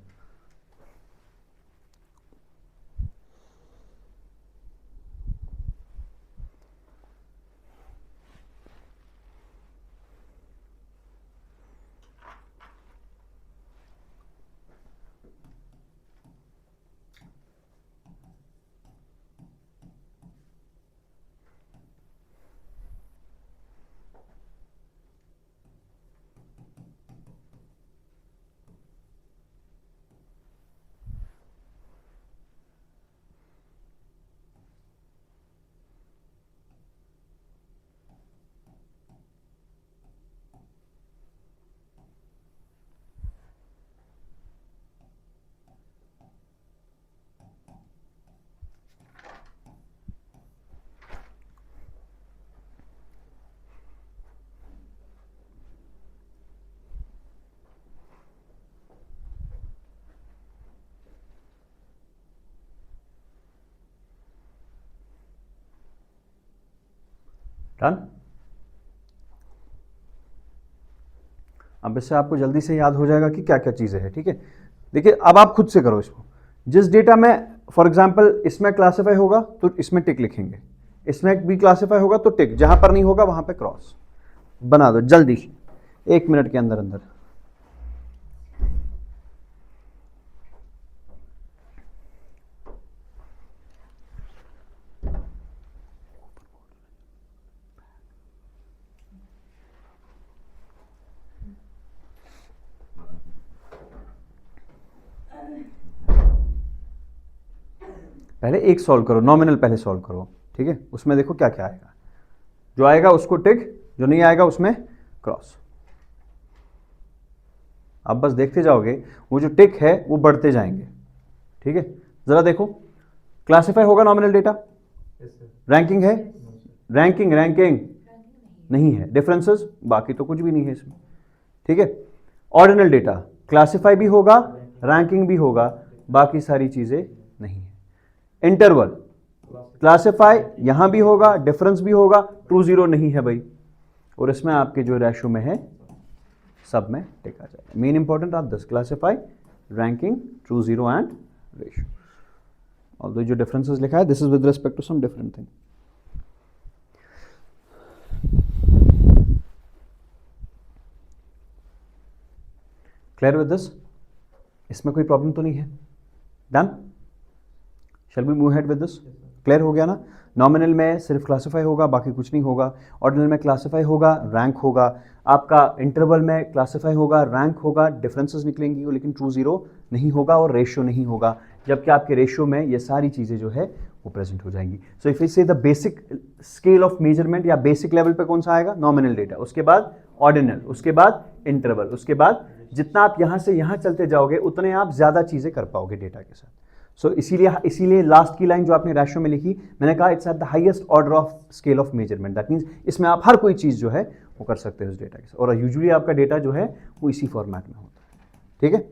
डन। अब इससे आपको जल्दी से याद हो जाएगा कि क्या क्या चीज़ें हैं, ठीक है। देखिए अब आप खुद से करो इसको। जिस डेटा में फॉर एग्जांपल इसमें क्लासिफाई होगा तो इसमें टिक लिखेंगे, इसमें भी क्लासिफाई होगा तो टिक, जहां पर नहीं होगा वहां पे क्रॉस बना दो जल्दी, 1 मिनट के अंदर अंदर। पहले एक सॉल्व करो, नॉमिनल पहले सॉल्व करो, ठीक है। उसमें देखो क्या क्या आएगा, जो आएगा उसको टिक, जो नहीं आएगा उसमें क्रॉस। आप बस देखते जाओगे, वो जो टिक है वो बढ़ते जाएंगे, ठीक है। जरा देखो, क्लासिफाई होगा नॉमिनल डेटा, रैंकिंग है, रैंकिंग नहीं है, डिफरेंसेस बाकी तो कुछ भी नहीं है इसमें, ठीक है। ऑर्डिनल डेटा क्लासिफाई भी होगा, रैंकिंग भी होगा, बाकी सारी चीजें नहीं है। इंटरवल क्लासिफाई यहां भी होगा, डिफरेंस भी होगा, ट्रू जीरो नहीं है भाई, और इसमें आपके जो रेशो में है सब में टिक आ जाएगा। मेन इंपॉर्टेंट आप 10 classify, ranking, true zero and ratio. Although जो डिफरेंसेस लिखा है this is with respect to some different thing. Clear with this? इसमें कोई प्रॉब्लम तो नहीं है? Done? Shall we move ahead with this? Clear हो गया ना? नॉमिनल में सिर्फ क्लासिफाई होगा, बाकी कुछ नहीं होगा। ऑर्डिनल में क्लासिफाई होगा, रैंक होगा। आपका इंटरवल में क्लासिफाई होगा, रैंक होगा, डिफरेंसेस निकलेंगी, लेकिन ट्रू जीरो नहीं होगा और रेशियो नहीं होगा, जबकि आपके रेशियो में ये सारी चीज़ें जो है वो प्रेजेंट हो जाएंगी। सो इफ यू से the basic scale of measurement या बेसिक लेवल पे कौन सा आएगा? नॉमिनल डेटा, उसके बाद ऑर्डिनल, उसके बाद इंटरवल, उसके बाद जितना आप यहाँ से यहाँ चलते जाओगे उतने आप ज़्यादा चीज़ें कर पाओगे डेटा के साथ। सो इसीलिए लास्ट की लाइन जो आपने रेशियो में लिखी, मैंने कहा it's at the highest order of scale of measurement. That means इसमें आप हर कोई चीज़ जो है वो कर सकते हो उस डेटा के साथ, और यूजुअली आपका डेटा जो है वो इसी फॉर्मेट में होता है, ठीक है।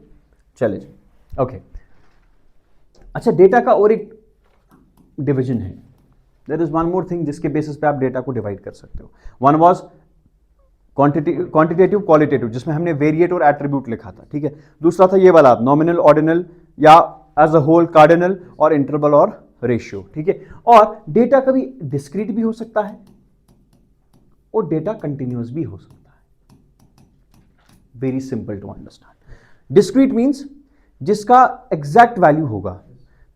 चलिए जी, ओके। अच्छा, डेटा का और एक डिवीजन है, there is one more thing जिसके बेसिस पे आप डेटा को डिवाइड कर सकते हो। वन वाज क्वांटिटेटिव क्वालिटेटिव, जिसमें हमने वेरिएट और एट्रीब्यूट लिखा था, ठीक है। दूसरा था ये वाला नॉमिनल, ऑर्डिनल, या एज अ होल कार्डिनल, और इंटरवल और रेशियो, ठीक है। और डेटा कभी डिस्क्रीट भी हो सकता है और डेटा कंटिन्यूअस भी हो सकता है। Very simple to understand. Discrete means जिसका एग्जैक्ट वैल्यू होगा,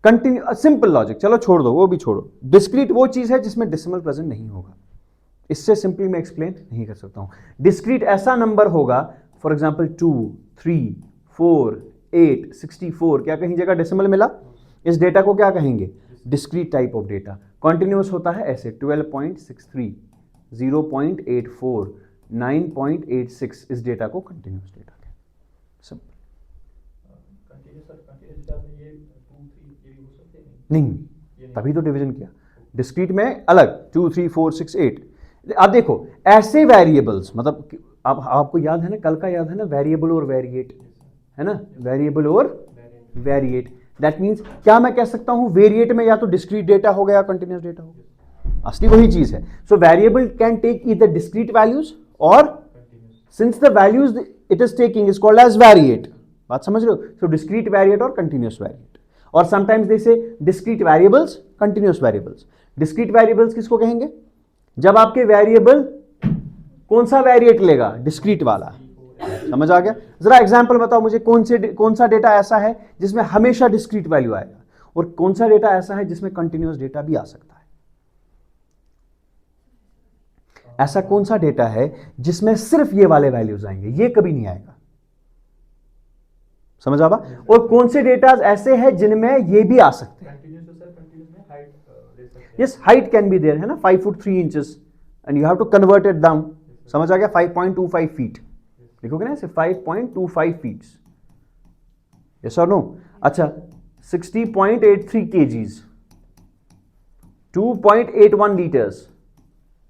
कंटिन्यू, सिंपल लॉजिक, चलो छोड़ दो, वो भी छोड़ो। डिस्क्रीट वो चीज है जिसमें डेसिमल प्रेजेंट नहीं होगा। इससे सिंपली मैं एक्सप्लेन नहीं कर सकता हूं। डिस्क्रीट ऐसा नंबर होगा, फॉर एग्जाम्पल 2, 3, 4, 8, 64, क्या कहीं जगह डेसिमल मिला? इस डेटा को क्या कहेंगे? Discrete type of data. Continuous होता है ऐसे 12.63, 0.84, 9.86, इस डेटा को कंटिन्यूअस डेटा कहते हैं। सिंपल। नहीं, तभी तो डिवीजन किया। डिस्क्रीट में अलग 2, 3, 4, 6, 8। अब देखो ऐसे वेरिएबल्स, मतलब आपको याद है ना, कल का याद है ना, वेरिएबल और वेरिएट, है ना, वेरिएबल और वेरिएट। दैट मींस क्या मैं कह सकता हूं, वेरिएट में या तो डिस्क्रीट डेटा हो गया, कंटिन्यूअस डेटा हो गया, असली वही चीज है। So variable can take either discrete values और since the values it is taking is called as variate. बात समझ रहे हो? सो डिस्क्रीट वेरिएट और कंटिन्यूअस वेरिएट, और sometimes they say discrete variables, continuous variables. Discrete variables किसको कहेंगे? जब आपके वेरिएबल कौन सा वेरिएट लेगा? डिस्क्रीट वाला। समझ आ गया? जरा एग्जांपल बताओ मुझे, कौन सा डेटा ऐसा है जिसमें हमेशा डिस्क्रीट वैल्यू आएगा, और कौन सा डेटा ऐसा है जिसमें कंटिन्यूअस डेटा भी आ सकता है? ऐसा कौन सा डेटा है जिसमें सिर्फ ये वाले वैल्यूज आएंगे, ये कभी नहीं आएगा? समझ आवा? और कौन से डेटा ऐसे हैं जिनमें ये भी आ सकते हैं? Yes, height can be there, है ना, 5 foot 3 inches and you have to convert it down. समझ आ गया? 5.25 फीट लिखोगे ना, सिर्फ 5.25 फीट। यस और नो? अच्छा, 60.83 kgs, 2.81 liters.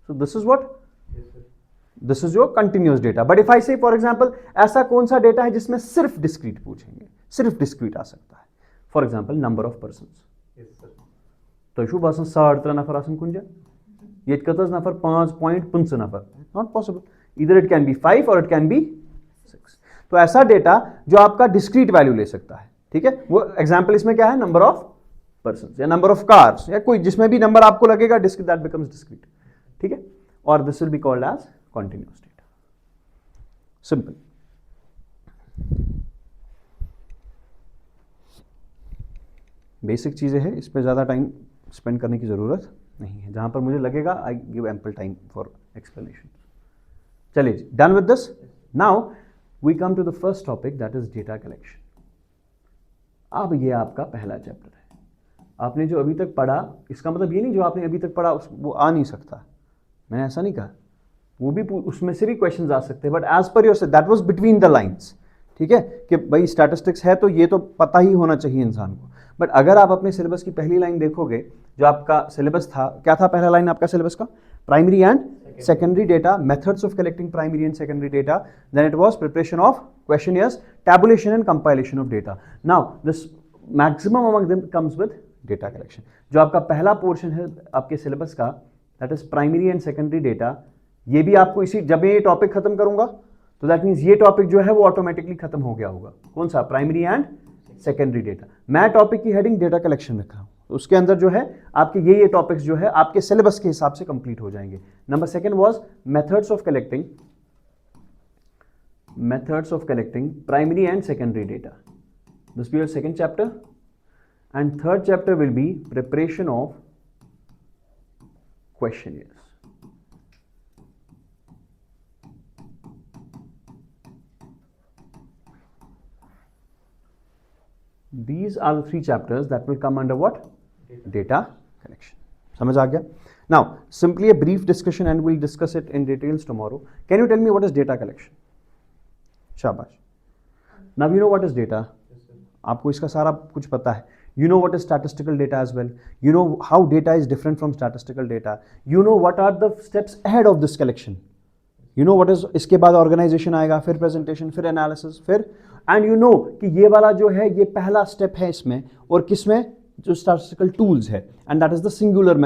So this is what? This is your continuous data. But if I say for example, ऐसा कौन सा डेटा है जिसमें सिर्फ डिस्क्रीट पूछेंगे, सिर्फ डिस्क्रीट आ सकता है? For example number of person. तो शुभ आसन 3 नफर आसन कुंजा ये कतज नफर 5.5 नफर, नॉट पॉसिबल, इधर इट कैन बी 5 और इट कैन बी 6। तो ऐसा डेटा जो आपका डिस्क्रीट वैल्यू ले सकता है, ठीक है, वो एग्जाम्पल इसमें क्या है, नंबर ऑफ पर्सन या नंबर ऑफ कार्स या कोई जिसमें भी नंबर आपको लगेगा डिस्क्रीट, दैट बिकम्स डिस्क्रीट, ठीक है, और this will be called as continuous data. Simple. Basic चीजें हैं, इस पर ज्यादा टाइम स्पेंड करने की जरूरत नहीं है, जहां पर मुझे लगेगा I give ample time for explanation. चलिए जी, done with this. Now we come to the first topic, that is data collection. अब ये आपका पहला चैप्टर है। आपने जो अभी तक पढ़ा, इसका मतलब ये नहीं जो आपने अभी तक पढ़ा वो आ नहीं सकता, मैंने ऐसा नहीं कहा, वो भी उसमें से भी क्वेश्चंस आ सकते हैं, but as per your that was between the lines, ठीक है, कि भाई स्टैटिस्टिक्स है तो ये तो पता ही होना चाहिए इंसान को। बट अगर आप अपने सिलेबस की पहली लाइन देखोगे, जो आपका सिलेबस था, क्या था पहला लाइन आपका सिलेबस का? Primary and secondary data, methods of collecting primary and secondary data, then it was preparation of questionnaires, tabulation and compilation of data. Now this maximum among them comes with data collection. जो आपका पहला portion है आपके syllabus का, that is primary and secondary data, ये भी आपको इसी, जब ये टॉपिक खत्म करूंगा तो दैट मीन्स ये टॉपिक जो है वो ऑटोमेटिकली खत्म हो गया होगा। कौन सा? Primary and secondary data. मैं टॉपिक की हेडिंग डेटा कलेक्शन रखा हूं, उसके अंदर जो है आपके ये टॉपिक्स जो है आपके सिलेबस के हिसाब से कंप्लीट हो जाएंगे। Number second was methods of collecting primary and secondary data, this be your second chapter, and third chapter will be preparation of questionnaires. These are the three chapters that will come under what? Data collection. समझ आ गया? Now, simply a brief discussion and we'll discuss it in details tomorrow. Can you tell me what is data collection? शाबाश. Now you know what is data. आपको इसका सारा कुछ पता है. You know what is statistical data as well. You know how data is different from statistical data. You know what are the steps ahead of this collection. You know what is, इसके बाद organization आएगा, फिर presentation, फिर analysis, फिर and you know कि ये वाला जो है ये पहला स्टेप है इसमें, और किसमें? जो स्टैटिस्टिकल टूल्स है, and that is the singular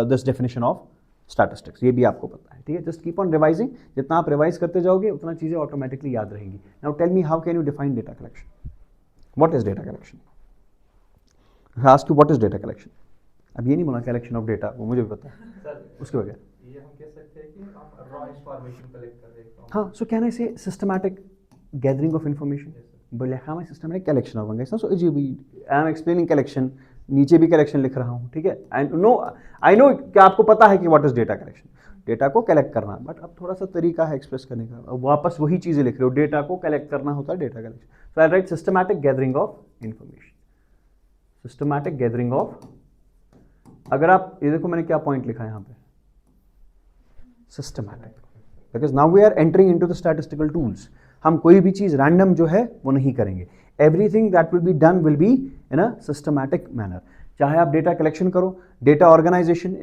this definition of statistics, ये भी आपको पता है, ठीक है। जस्ट कीप ऑन रिवाइजिंग, जितना आप रिवाइज करते जाओगे उतना चीजें ऑटोमेटिकली याद रहेंगी। Now tell me, how can you define data collection? What is data collection? I ask you what is data collection. अब ये नहीं बोला कलेक्शन ऑफ डेटा, वो मुझे भी पता है, उसके बगैर ये हम कह सकते हैं कि हम रॉ इंफॉर्मेशन कलेक्ट कर रहे हैं। हाँ, सो कैन आई से systematic gathering of information, but like how my systematic collection of it's not so easy. I am explaining collection, नीचे भी collection लिख रहा हूँ, ठीक है। And no, I know कि आपको पता है कि what is data collection, data को कलेक्ट करना, बट अब थोड़ा सा तरीका है एक्सप्रेस करने का, अब वापस वही चीजें लिख रहे हो, डेटा को कलेक्ट करना होता है data collection. So I right systematic gathering of information, systematic gathering of, अगर आप ये देखो मैंने क्या पॉइंट लिखा है यहाँ पे, systematic, because now we are entering into the statistical tools. हम कोई भी चीज रैंडम जो है वो नहीं करेंगे, everything that will be done will be in a systematic manner. चाहे आप डेटा कलेक्शन करो, डेटा ऑर्गेनाइजेशन,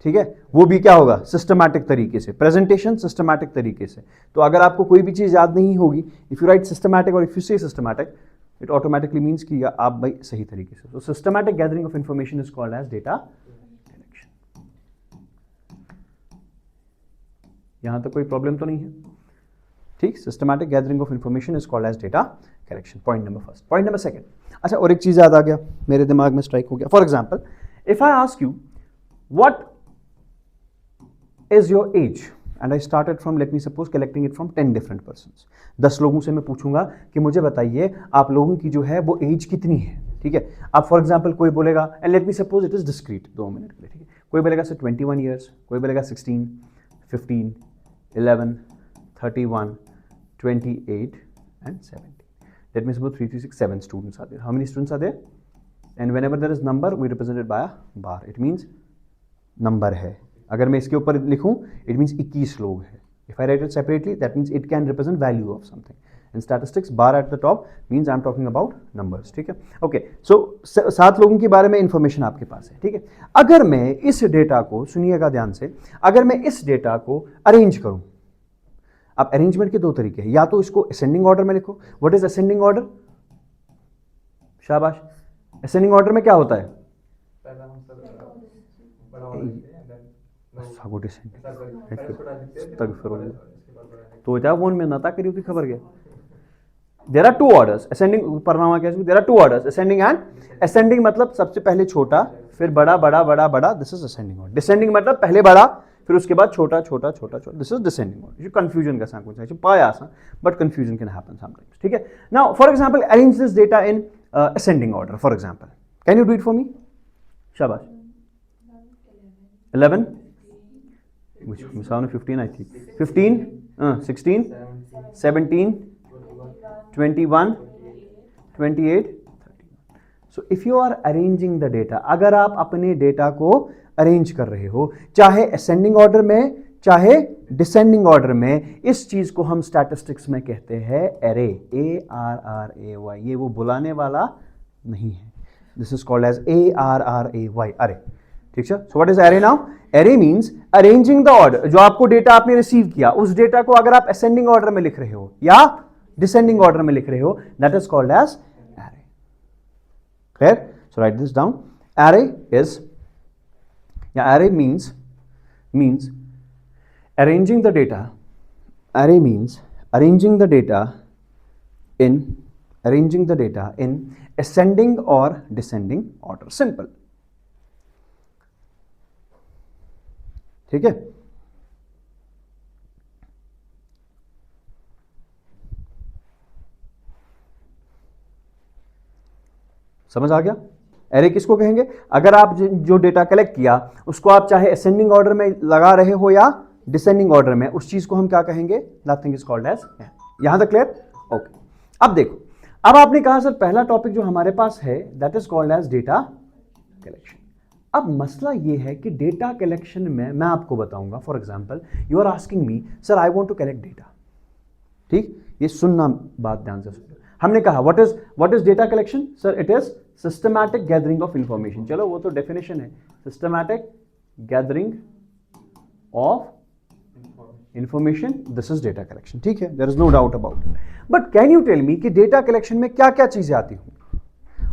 ठीक है, वो भी क्या होगा? सिस्टमैटिक तरीके से, प्रेजेंटेशन सिस्टमैटिक तरीके से। तो अगर आपको कोई भी चीज याद नहीं होगी, इफ यू राइट सिस्टमैटिक और if you say systematic, it automatically means कि आप भाई सही तरीके से। तो systematic gathering of information is called as data collection. यहां तक कोई प्रॉब्लम तो नहीं है? ठीक, systematic gathering of information is called as data collection, point number first. Point number second, अच्छा और एक चीज याद आ गया, मेरे दिमाग में स्ट्राइक हो गया। For example, if I ask you what is your age and I started from, late me suppose collecting it from 10 different persons, 10 लोगों से मैं पूछूंगा कि मुझे बताइए आप लोगों की जो है वो एज कितनी है, ठीक है। अब फॉर एग्जांपल कोई बोलेगा, and let me suppose it is discrete, 2 minute के लिए, ठीक है, कोई बोलेगा सर 21 ईयर्स, कोई बोलेगा 16, 15, 11, 31, 28 and 70. Let me suppose 3, 3, 6, 7 students are there. How many students are there? And whenever there is number, we represent it by a bar. It means number है. अगर मैं इसके ऊपर लिखूं, it means 21 लोग हैं. If I write it separately, that means it can represent value of something. In statistics, bar at the top means I'm talking about numbers. ठीक है? Okay. So 7 लोगों के बारे में information आपके पास है. ठीक है? अगर मैं इस डेटा को, सुनिएगा ध्यान से, अगर मैं इस डेटा को अरेंज करूं, अब अरेंजमेंट के 2 तरीके हैं, या तो इसको असेंडिंग ऑर्डर में लिखो। What is ascending order? शाबाश। असेंडिंग ऑर्डर में क्या होता है? सागो डिसेंडिंग सर पहले छोटा लिखते हैं तक फिर होगा। इसके बाद बड़ा है तो जा वन में नता करियो की खबर गया there are two orders ascending परनामा क्या there are two orders ascending and ascending मतलब सबसे पहले छोटा फिर बड़ा बड़ा बड़ा बड़ा this is ascending order descending मतलब पहले बड़ा फिर उसके बाद छोटा छोटा छोटा छोटा this is descending order confusion का कुछ है पाया आसा but confusion can happen sometimes ठीक है now for example arrange this data in ascending order for example can you do it for me शाबाश 11 which मिसाल 15 I think 15 16 17 21 28 so if you are arranging the data अगर आप अपने data को arrange कर रहे हो चाहे असेंडिंग ऑर्डर में चाहे डिसेंडिंग ऑर्डर में इस चीज को हम स्टैटिस्टिक्स में कहते हैं एरे ARRAY ये वो बुलाने वाला नहीं है this is called as ARRAY array ठीक है so what is array now array means arranging the order जो आपको डेटा आपने रिसीव किया उस डेटा को अगर आप असेंडिंग ऑर्डर में लिख रहे हो या डिसेंडिंग ऑर्डर में लिख रहे हो that is called as array clear so write this down array is या array means arranging the data array means arranging the data in ascending or descending order simple ठीक है समझ आ गया एरे किसको कहेंगे अगर आप जो डेटा कलेक्ट किया उसको आप चाहे असेंडिंग ऑर्डर में लगा रहे हो या डिसेंडिंग ऑर्डर में उस चीज को हम क्या कहेंगे नथिंग इज कॉल्ड एज यहां तक क्लियर ओके अब देखो अब आपने कहा सर पहला टॉपिक जो हमारे पास है that is called as data collection अब मसला ये है कि डेटा कलेक्शन में मैं आपको बताऊंगा for example you are asking me sir I want to collect data ठीक ये सुनना बात ध्यान से सुनो हमने कहा what is data collection sir it is systematic gathering of information चलो वो तो डेफिनेशन है systematic gathering of information this is data collection ठीक है there is no doubt about it but can you tell me कि data collection में क्या क्या चीजें आती होंगी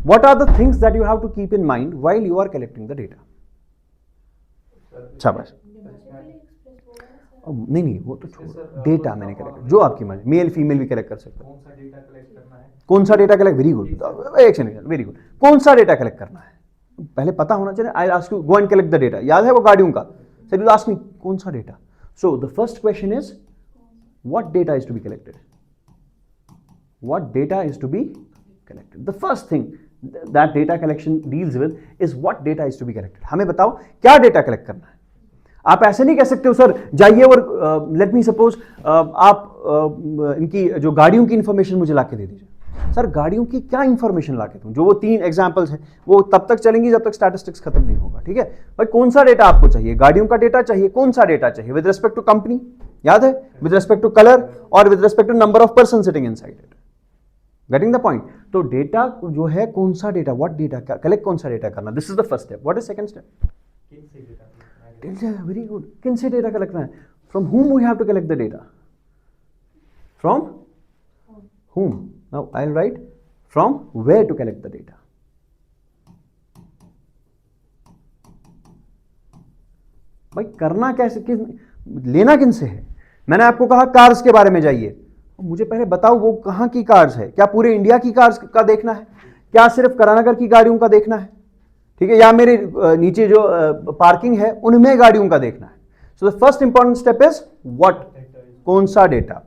what are the things that you have to keep in mind while you are collecting the data शाबाश नहीं वो तो छोड़ो डेटा मैंने कलेक्ट जो आपकी मर्जी मेल फीमेल भी कलेक्ट कर सकते हो कौन सा डेटा कलेक्ट करना है कौन सा डेटा कलेक्ट वेरी गुड एक सेकंड वेरी गुड कौन सा डेटा कलेक्ट करना है पहले पता होना चाहिए आई ask you go and collect the data याद है वो गाड़ियों का सर यू आस्क मी कौन सा data so the first question is what data is to be collected what data is to be collected the first thing that data collection deals with is what data is to be collected हमें बताओ क्या data collect करना है आप ऐसे नहीं कह सकते हो सर जाइए और लेट मी सपोज आप इनकी जो गाड़ियों की इंफॉर्मेशन मुझे लाके दे दीजिए सर गाड़ियों की क्या इंफॉर्मेशन लाके दूं जो वो 3 एग्जांपल्स हैं वो तब तक चलेंगी जब तक स्टैटिस्टिक्स खत्म नहीं होगा ठीक है भाई कौन सा डेटा आपको चाहिए गाड़ियों का डेटा चाहिए कौन सा डेटा चाहिए विद रिस्पेक्ट टू कंपनी याद है विद रिस्पेक्ट टू कलर और with respect to number of person sitting inside it getting the point तो डेटा जो है कौन सा डेटा व्हाट डेटा कलेक्ट कौन सा डेटा करना this is the first step what is second step very good किन से डेटा कलेक्ट करना है from whom we have to collect the data from whom now I'll write from where to collect the data भाई करना कैसे लेना किन से है मैंने आपको कहा कार्स के बारे में जाइए मुझे पहले बताओ वो कहाँ की कार्स है क्या पूरे इंडिया की कार्स का देखना है क्या सिर्फ करानगर की गाड़ियों का देखना है ठीक है या मेरे नीचे जो पार्किंग है उनमें गाड़ियों का देखना है सो the first important step is what कौन सा डेटा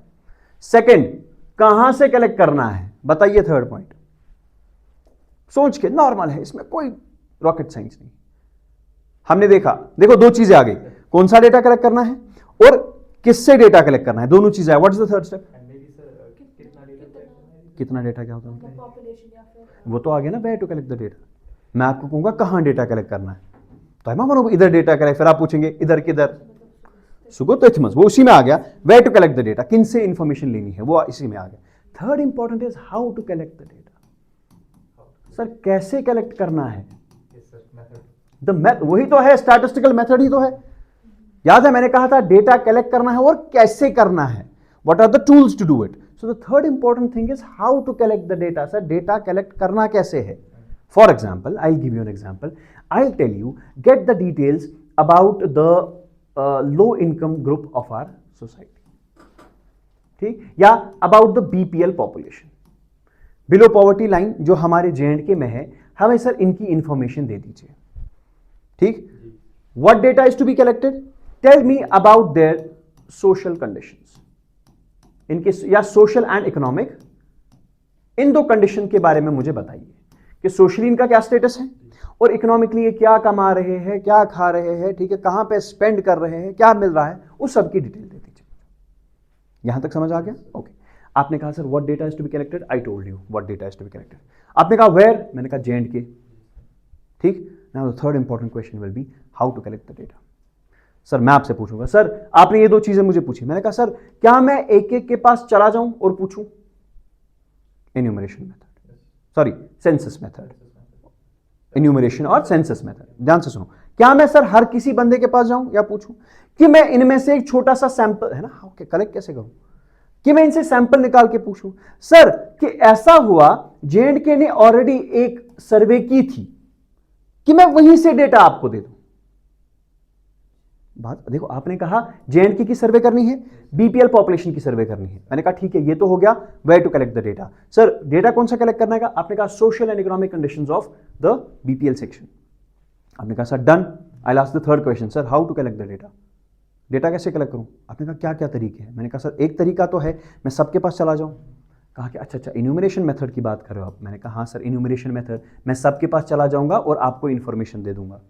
सेकंड कहां से कलेक्ट करना है बताइए थर्ड पॉइंट सोच के नॉर्मल है इसमें कोई रॉकेट साइंस नहीं हमने देखा देखो दो चीजें आ गई कौन सा डेटा कलेक्ट करना है और किससे डेटा कलेक्ट करना है दोनों चीजें what is the third step कितना डेटा क्या होता है वो तो आ गया ना where to collect the data मैं आपको कहूंगा कहां डेटा कलेक्ट करना है तो मानो इधर डेटा कलेक्ट फिर आप पूछेंगे इधर किधर सुगो तो इथमस वो उसी में आ गया where to collect the data किन से इंफॉर्मेशन लेनी है वो इसी में आ गया third important is how to collect the data sir कैसे कलेक्ट करना है वही तो है स्टैटिस्टिकल मेथड ही तो है याद है मैंने कहा था डेटा कलेक्ट करना है और कैसे करना है what are the tools to do it so the third important thing is how to collect the data sir data collect करना कैसे है for example I will give you an example I will tell you get the details about the low income group of our society, ठीक, या about the BPL population, below poverty line जो हमारे J&K में है, हमें sir इनकी information दे दीजिए, ठीक। What data is to be collected, tell me about their social conditions, इनके या सोशल एंड इकोनॉमिक, इन दो कंडीशन के बारे में मुझे बताइए कि सोशली इनका क्या स्टेटस है और इकोनॉमिकली ये क्या कमा रहे हैं, क्या खा रहे हैं, ठीक है, कहां पे स्पेंड कर रहे हैं, क्या मिल रहा है, उस सब की डिटेल दे दीजिए। यहां तक समझ आ गया? ओके। आपने कहा sir what data is to be collected, I told you what data is to be collected. आपने कहा वेयर, मैंने कहा जेएंडके, ठीक। Now the third important question will be how to collect the data. Sir मैं आपसे पूछूंगा, sir आपने ये दो चीजें मुझे पूछी, मैंने कहा सर क्या मैं एक एक के पास चला जाऊं और पूछूं? Enumeration method, sorry census method, enumeration और सेंसस मेथड। ध्यान से सुनो, क्या मैं सर हर किसी बंदे के पास जाऊं या पूछूं कि मैं इनमें से एक छोटा सा सैंपल है ना, कलेक्ट कैसे करूं, कि मैं इनसे सैंपल निकाल के पूछूं सर कि ऐसा हुआ जेएंडके ने ऑलरेडी एक सर्वे की थी कि मैं वहीं से डेटा आपको दे दूं। बात देखो, आपने कहा जेएंडके की सर्वे करनी है, बीपीएल पॉपुलेशन की सर्वे करनी है, मैंने कहा ठीक है ये तो हो गया, where to collect the data. Sir data कौन सा कलेक्ट करना है? आपने कहा social and economic conditions of the BPL section. आपने कहा sir done, I last the third question, sir how to collect the data, data कैसे कलेक्ट करूं? आपने कहा क्या क्या तरीके हैं? मैंने कहा सर एक तरीका तो है मैं सबके पास चला जाऊं। कहा कि अच्छा इन्यूमरेशन मेथड की बात कर रहे हो आप? मैंने कहा हाँ सर इन्यूमरेशन मेथड, मैं सबके पास चला जाऊंगा और आपको इन्फॉर्मेशन दे दूंगा।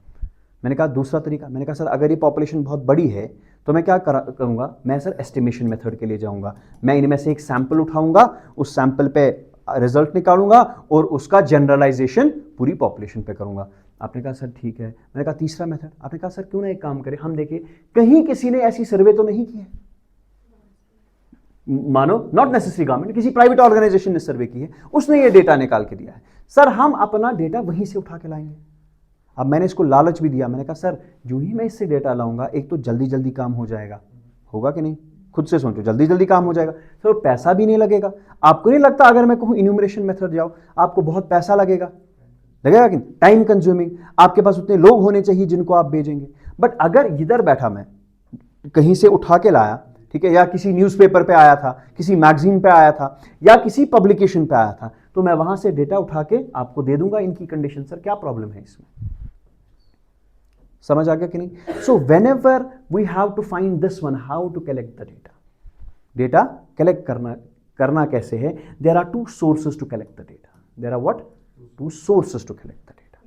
मैंने कहा दूसरा तरीका, मैंने कहा सर अगर ये पॉपुलेशन बहुत बड़ी है तो मैं क्या करूंगा, मैं सर एस्टिमेशन मेथड के लिए जाऊंगा, मैं इनमें से एक सैंपल उठाऊंगा, उस सैंपल पे रिजल्ट निकालूंगा और उसका जनरलाइजेशन पूरी पॉपुलेशन पे करूंगा। आपने कहा सर ठीक है। मैंने कहा तीसरा मेथड, आपने कहा सर क्यों ना एक काम करें, हम देखें कहीं किसी ने ऐसी सर्वे तो नहीं की है, मानो नॉट नेसेसरी गवर्नमेंट, किसी प्राइवेट ऑर्गेनाइजेशन ने सर्वे की है, उसने ये डेटा निकाल के दिया है, सर हम अपना डेटा वहीं से उठा के लाएंगे। अब मैंने इसको लालच भी दिया, मैंने कहा सर जो ही मैं इससे डेटा लाऊंगा एक तो जल्दी जल्दी काम हो जाएगा, होगा कि नहीं? खुद से सोचो, जल्दी जल्दी काम हो जाएगा, सर पैसा भी नहीं लगेगा। आपको नहीं लगता अगर मैं कहूँ इन्यूमरेशन मेथड जाओ आपको बहुत पैसा लगेगा कि टाइम कंज्यूमिंग, आपके पास उतने लोग होने चाहिए जिनको आप भेजेंगे। बट अगर इधर बैठा मैं कहीं से उठा के लाया, ठीक है, या किसी न्यूज़पेपर पे आया था, किसी मैगजीन पे आया था, या किसी पब्लिकेशन पे आया था, तो मैं वहां से डेटा उठा के आपको दे दूंगा इनकी कंडीशन। सर क्या प्रॉब्लम है इसमें? समझ आ गया कि नहीं? So whenever we have to find this one, how to collect the data, data collect करना कैसे है? There are two sources to collect the data, there are what, two sources to collect the data,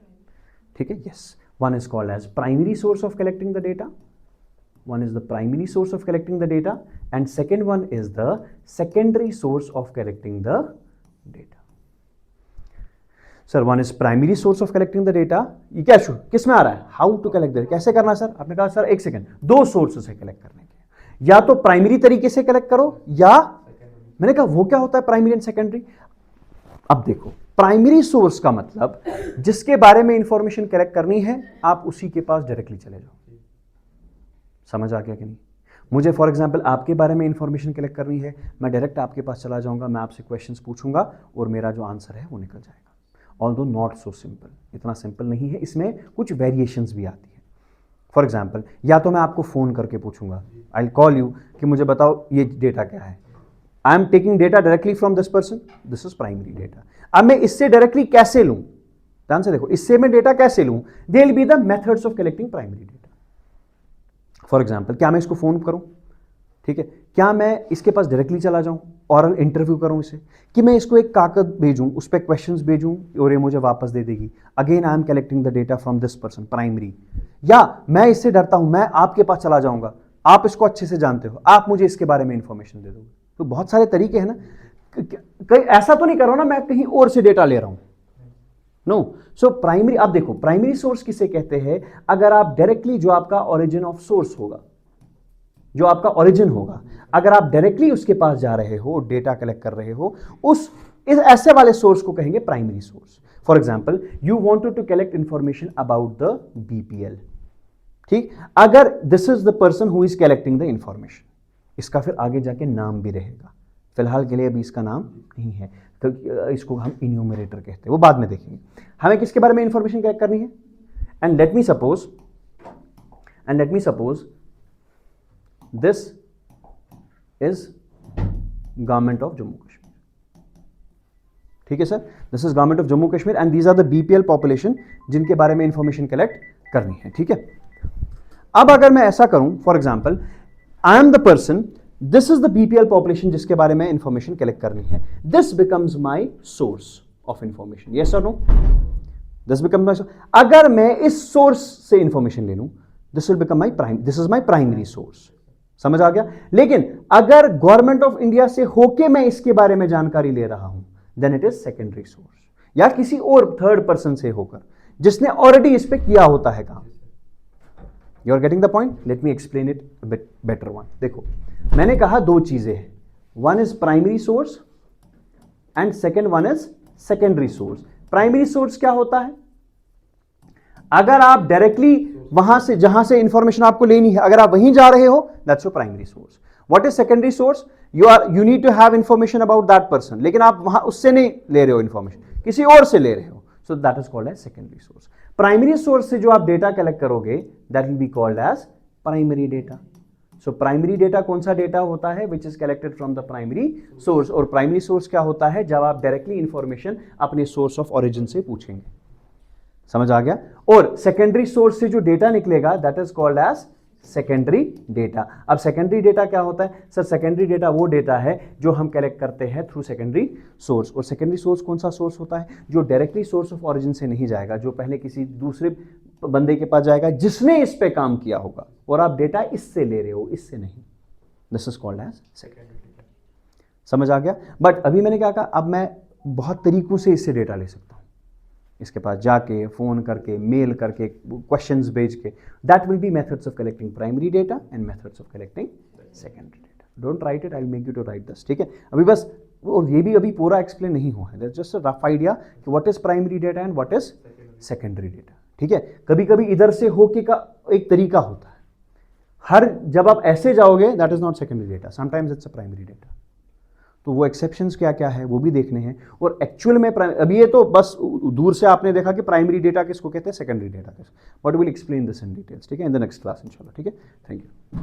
ठीक है, yes. One is called as primary source of collecting the data, one is the primary source of collecting the data and second one is the secondary source of collecting the data. Sir, one is primary source of collecting the data, ये क्या किस में आ रहा है? How to collect the data, कैसे करना sir? आपने कहा सर एक सेकेंड, दो सोर्सेस है कलेक्ट करने के, या तो प्राइमरी तरीके से कलेक्ट करो या मैंने कहा वो क्या होता है प्राइमरी एंड सेकेंडरी? अब देखो प्राइमरी सोर्स का मतलब जिसके बारे में इंफॉर्मेशन कलेक्ट करनी है आप उसी के पास डायरेक्टली चले जाओ। समझ आ गया कि नहीं? मुझे फॉर एग्जांपल आपके बारे में इंफॉर्मेशन कलेक्ट करनी है, मैं डायरेक्ट आपके पास चला जाऊंगा, मैं आपसे क्वेश्चंस पूछूंगा और मेरा जो आंसर है वो निकल जाएगा। ऑल्दो नॉट सो सिंपल, इतना सिंपल नहीं है, इसमें कुछ वेरिएशंस भी आती है। फॉर एग्जांपल या तो मैं आपको फ़ोन करके पूछूंगा, आई विल कॉल यू कि मुझे बताओ ये डेटा क्या है, I am taking data directly from this person, this is primary data. अब मैं इससे डायरेक्टली कैसे लूँ? ध्यान से देखो, इससे मैं डेटा कैसे लूँ? They will be the methods of collecting primary data. For example क्या मैं इसको फ़ोन करूं, ठीक है, क्या मैं इसके पास डायरेक्टली चला जाऊं, ऑरल इंटरव्यू करूं इसे, कि मैं इसको एक कागज भेजूं, उस पर क्वेश्चंस भेजूं और ये मुझे वापस दे देगी, again I am collecting the data from this person primary. या मैं इससे डरता हूं, मैं आपके पास चला जाऊंगा, आप इसको अच्छे से जानते हो, आप मुझे इसके बारे में इंफॉर्मेशन दे दोगे। तो बहुत सारे तरीके हैं ना, कहीं ऐसा तो नहीं करो ना मैं कहीं और से डेटा ले रहा हूं, नो। सो प्राइमरी, आप देखो प्राइमरी सोर्स किसे कहते हैं? अगर आप डायरेक्टली जो आपका ओरिजिन ऑफ सोर्स होगा, जो आपका ओरिजिन होगा, अगर आप डायरेक्टली उसके पास जा रहे हो, डेटा कलेक्ट कर रहे हो, इस ऐसे वाले सोर्स को कहेंगे primary source. For example you wanted to collect information about the BPL, ठीक, अगर this is the person who is collecting the information, इसका फिर आगे जाके नाम भी रहेगा, फिलहाल के लिए अभी इसका नाम नहीं है, तो इसको हम इन्यूमरेटर कहते हैं, वो बाद में देखेंगे। हमें किसके बारे में इंफॉर्मेशन कलेक्ट करनी है? And let me suppose this is government of Jammu Kashmir. ठीक है sir, this is government of Jammu Kashmir and these are the BPL population जिनके बारे में इंफॉर्मेशन कलेक्ट करनी है। ठीक है, अब अगर मैं ऐसा करूं, for example I am the person, this is the BPL population जिसके बारे में इंफॉर्मेशन कलेक्ट करनी है, this becomes my source of information, yes और नो? दिस बिकम्स माई, अगर मैं इस सोर्स से इंफॉर्मेशन ले लूं, this will become my prime, this is my primary source. समझ आ गया? लेकिन अगर गवर्नमेंट ऑफ इंडिया से होके मैं इसके बारे में जानकारी ले रहा हूं, then it is secondary source, या किसी और थर्ड पर्सन से होकर जिसने ऑलरेडी इस पे किया होता है काम। You are getting the point? Let me explain it bit better one. देखो, मैंने कहा दो चीजें हैं, one is primary source and second one is secondary source. Primary source क्या होता है? अगर आप डायरेक्टली वहां से, जहां से इंफॉर्मेशन आपको लेनी है, अगर आप वहीं जा रहे हो, that's your primary source. What is secondary source? You need to have information about that person, लेकिन आप वहां उससे नहीं ले रहे हो इंफॉर्मेशन, किसी और से ले रहे हो, so that is called as secondary source. Primary source से जो आप डेटा कलेक्ट करोगे, that will be called as primary data. So primary data कौन सा डेटा होता है? Which is collected from the primary source. और प्राइमरी सोर्स क्या होता है? जब आप डायरेक्टली इंफॉर्मेशन अपने सोर्स ऑफ ओरिजिन से पूछेंगे। समझ आ गया? और सेकेंडरी सोर्स से जो डेटा निकलेगा, that is called as secondary data. अब सेकेंडरी डेटा क्या होता है? सर सेकेंडरी डेटा वो डेटा है जो हम कलेक्ट करते हैं थ्रू सेकेंडरी सोर्स। और सेकेंडरी सोर्स कौन सा सोर्स होता है? जो डायरेक्टली सोर्स ऑफ ओरिजिन से नहीं जाएगा, जो पहले किसी दूसरे बंदे के पास जाएगा जिसने इस पे काम किया होगा, और आप डेटा इससे ले रहे हो, इससे नहीं। This is called as secondary data. समझ आ गया? बट अभी मैंने क्या कहा, अब मैं बहुत तरीकों से इससे डेटा ले सकता हूं, इसके पास जाके, फोन करके, मेल करके, क्वेश्चंस भेज के। That will be methods of collecting primary data and methods of collecting secondary data. Don't write it, I will make you to write this. ठीक है, अभी बस, और ये भी अभी पूरा एक्सप्लेन नहीं हुआ है, that's just a rough idea कि what is primary data and what is secondary data. ठीक है, कभी कभी इधर से होके का एक तरीका होता है, हर जब आप ऐसे जाओगे, that is not secondary data, sometimes it's a primary data. तो वो एक्सेप्शंस क्या क्या है वो भी देखने हैं। और एक्चुअल में अभी ये तो बस दूर से आपने देखा कि प्राइमरी डेटा किसको कहते हैं, सेकेंडरी डेटा किसको, but will explain this in details. ठीक है, इन द नेक्स्ट क्लास इंशाल्लाह। ठीक है, थैंक यू।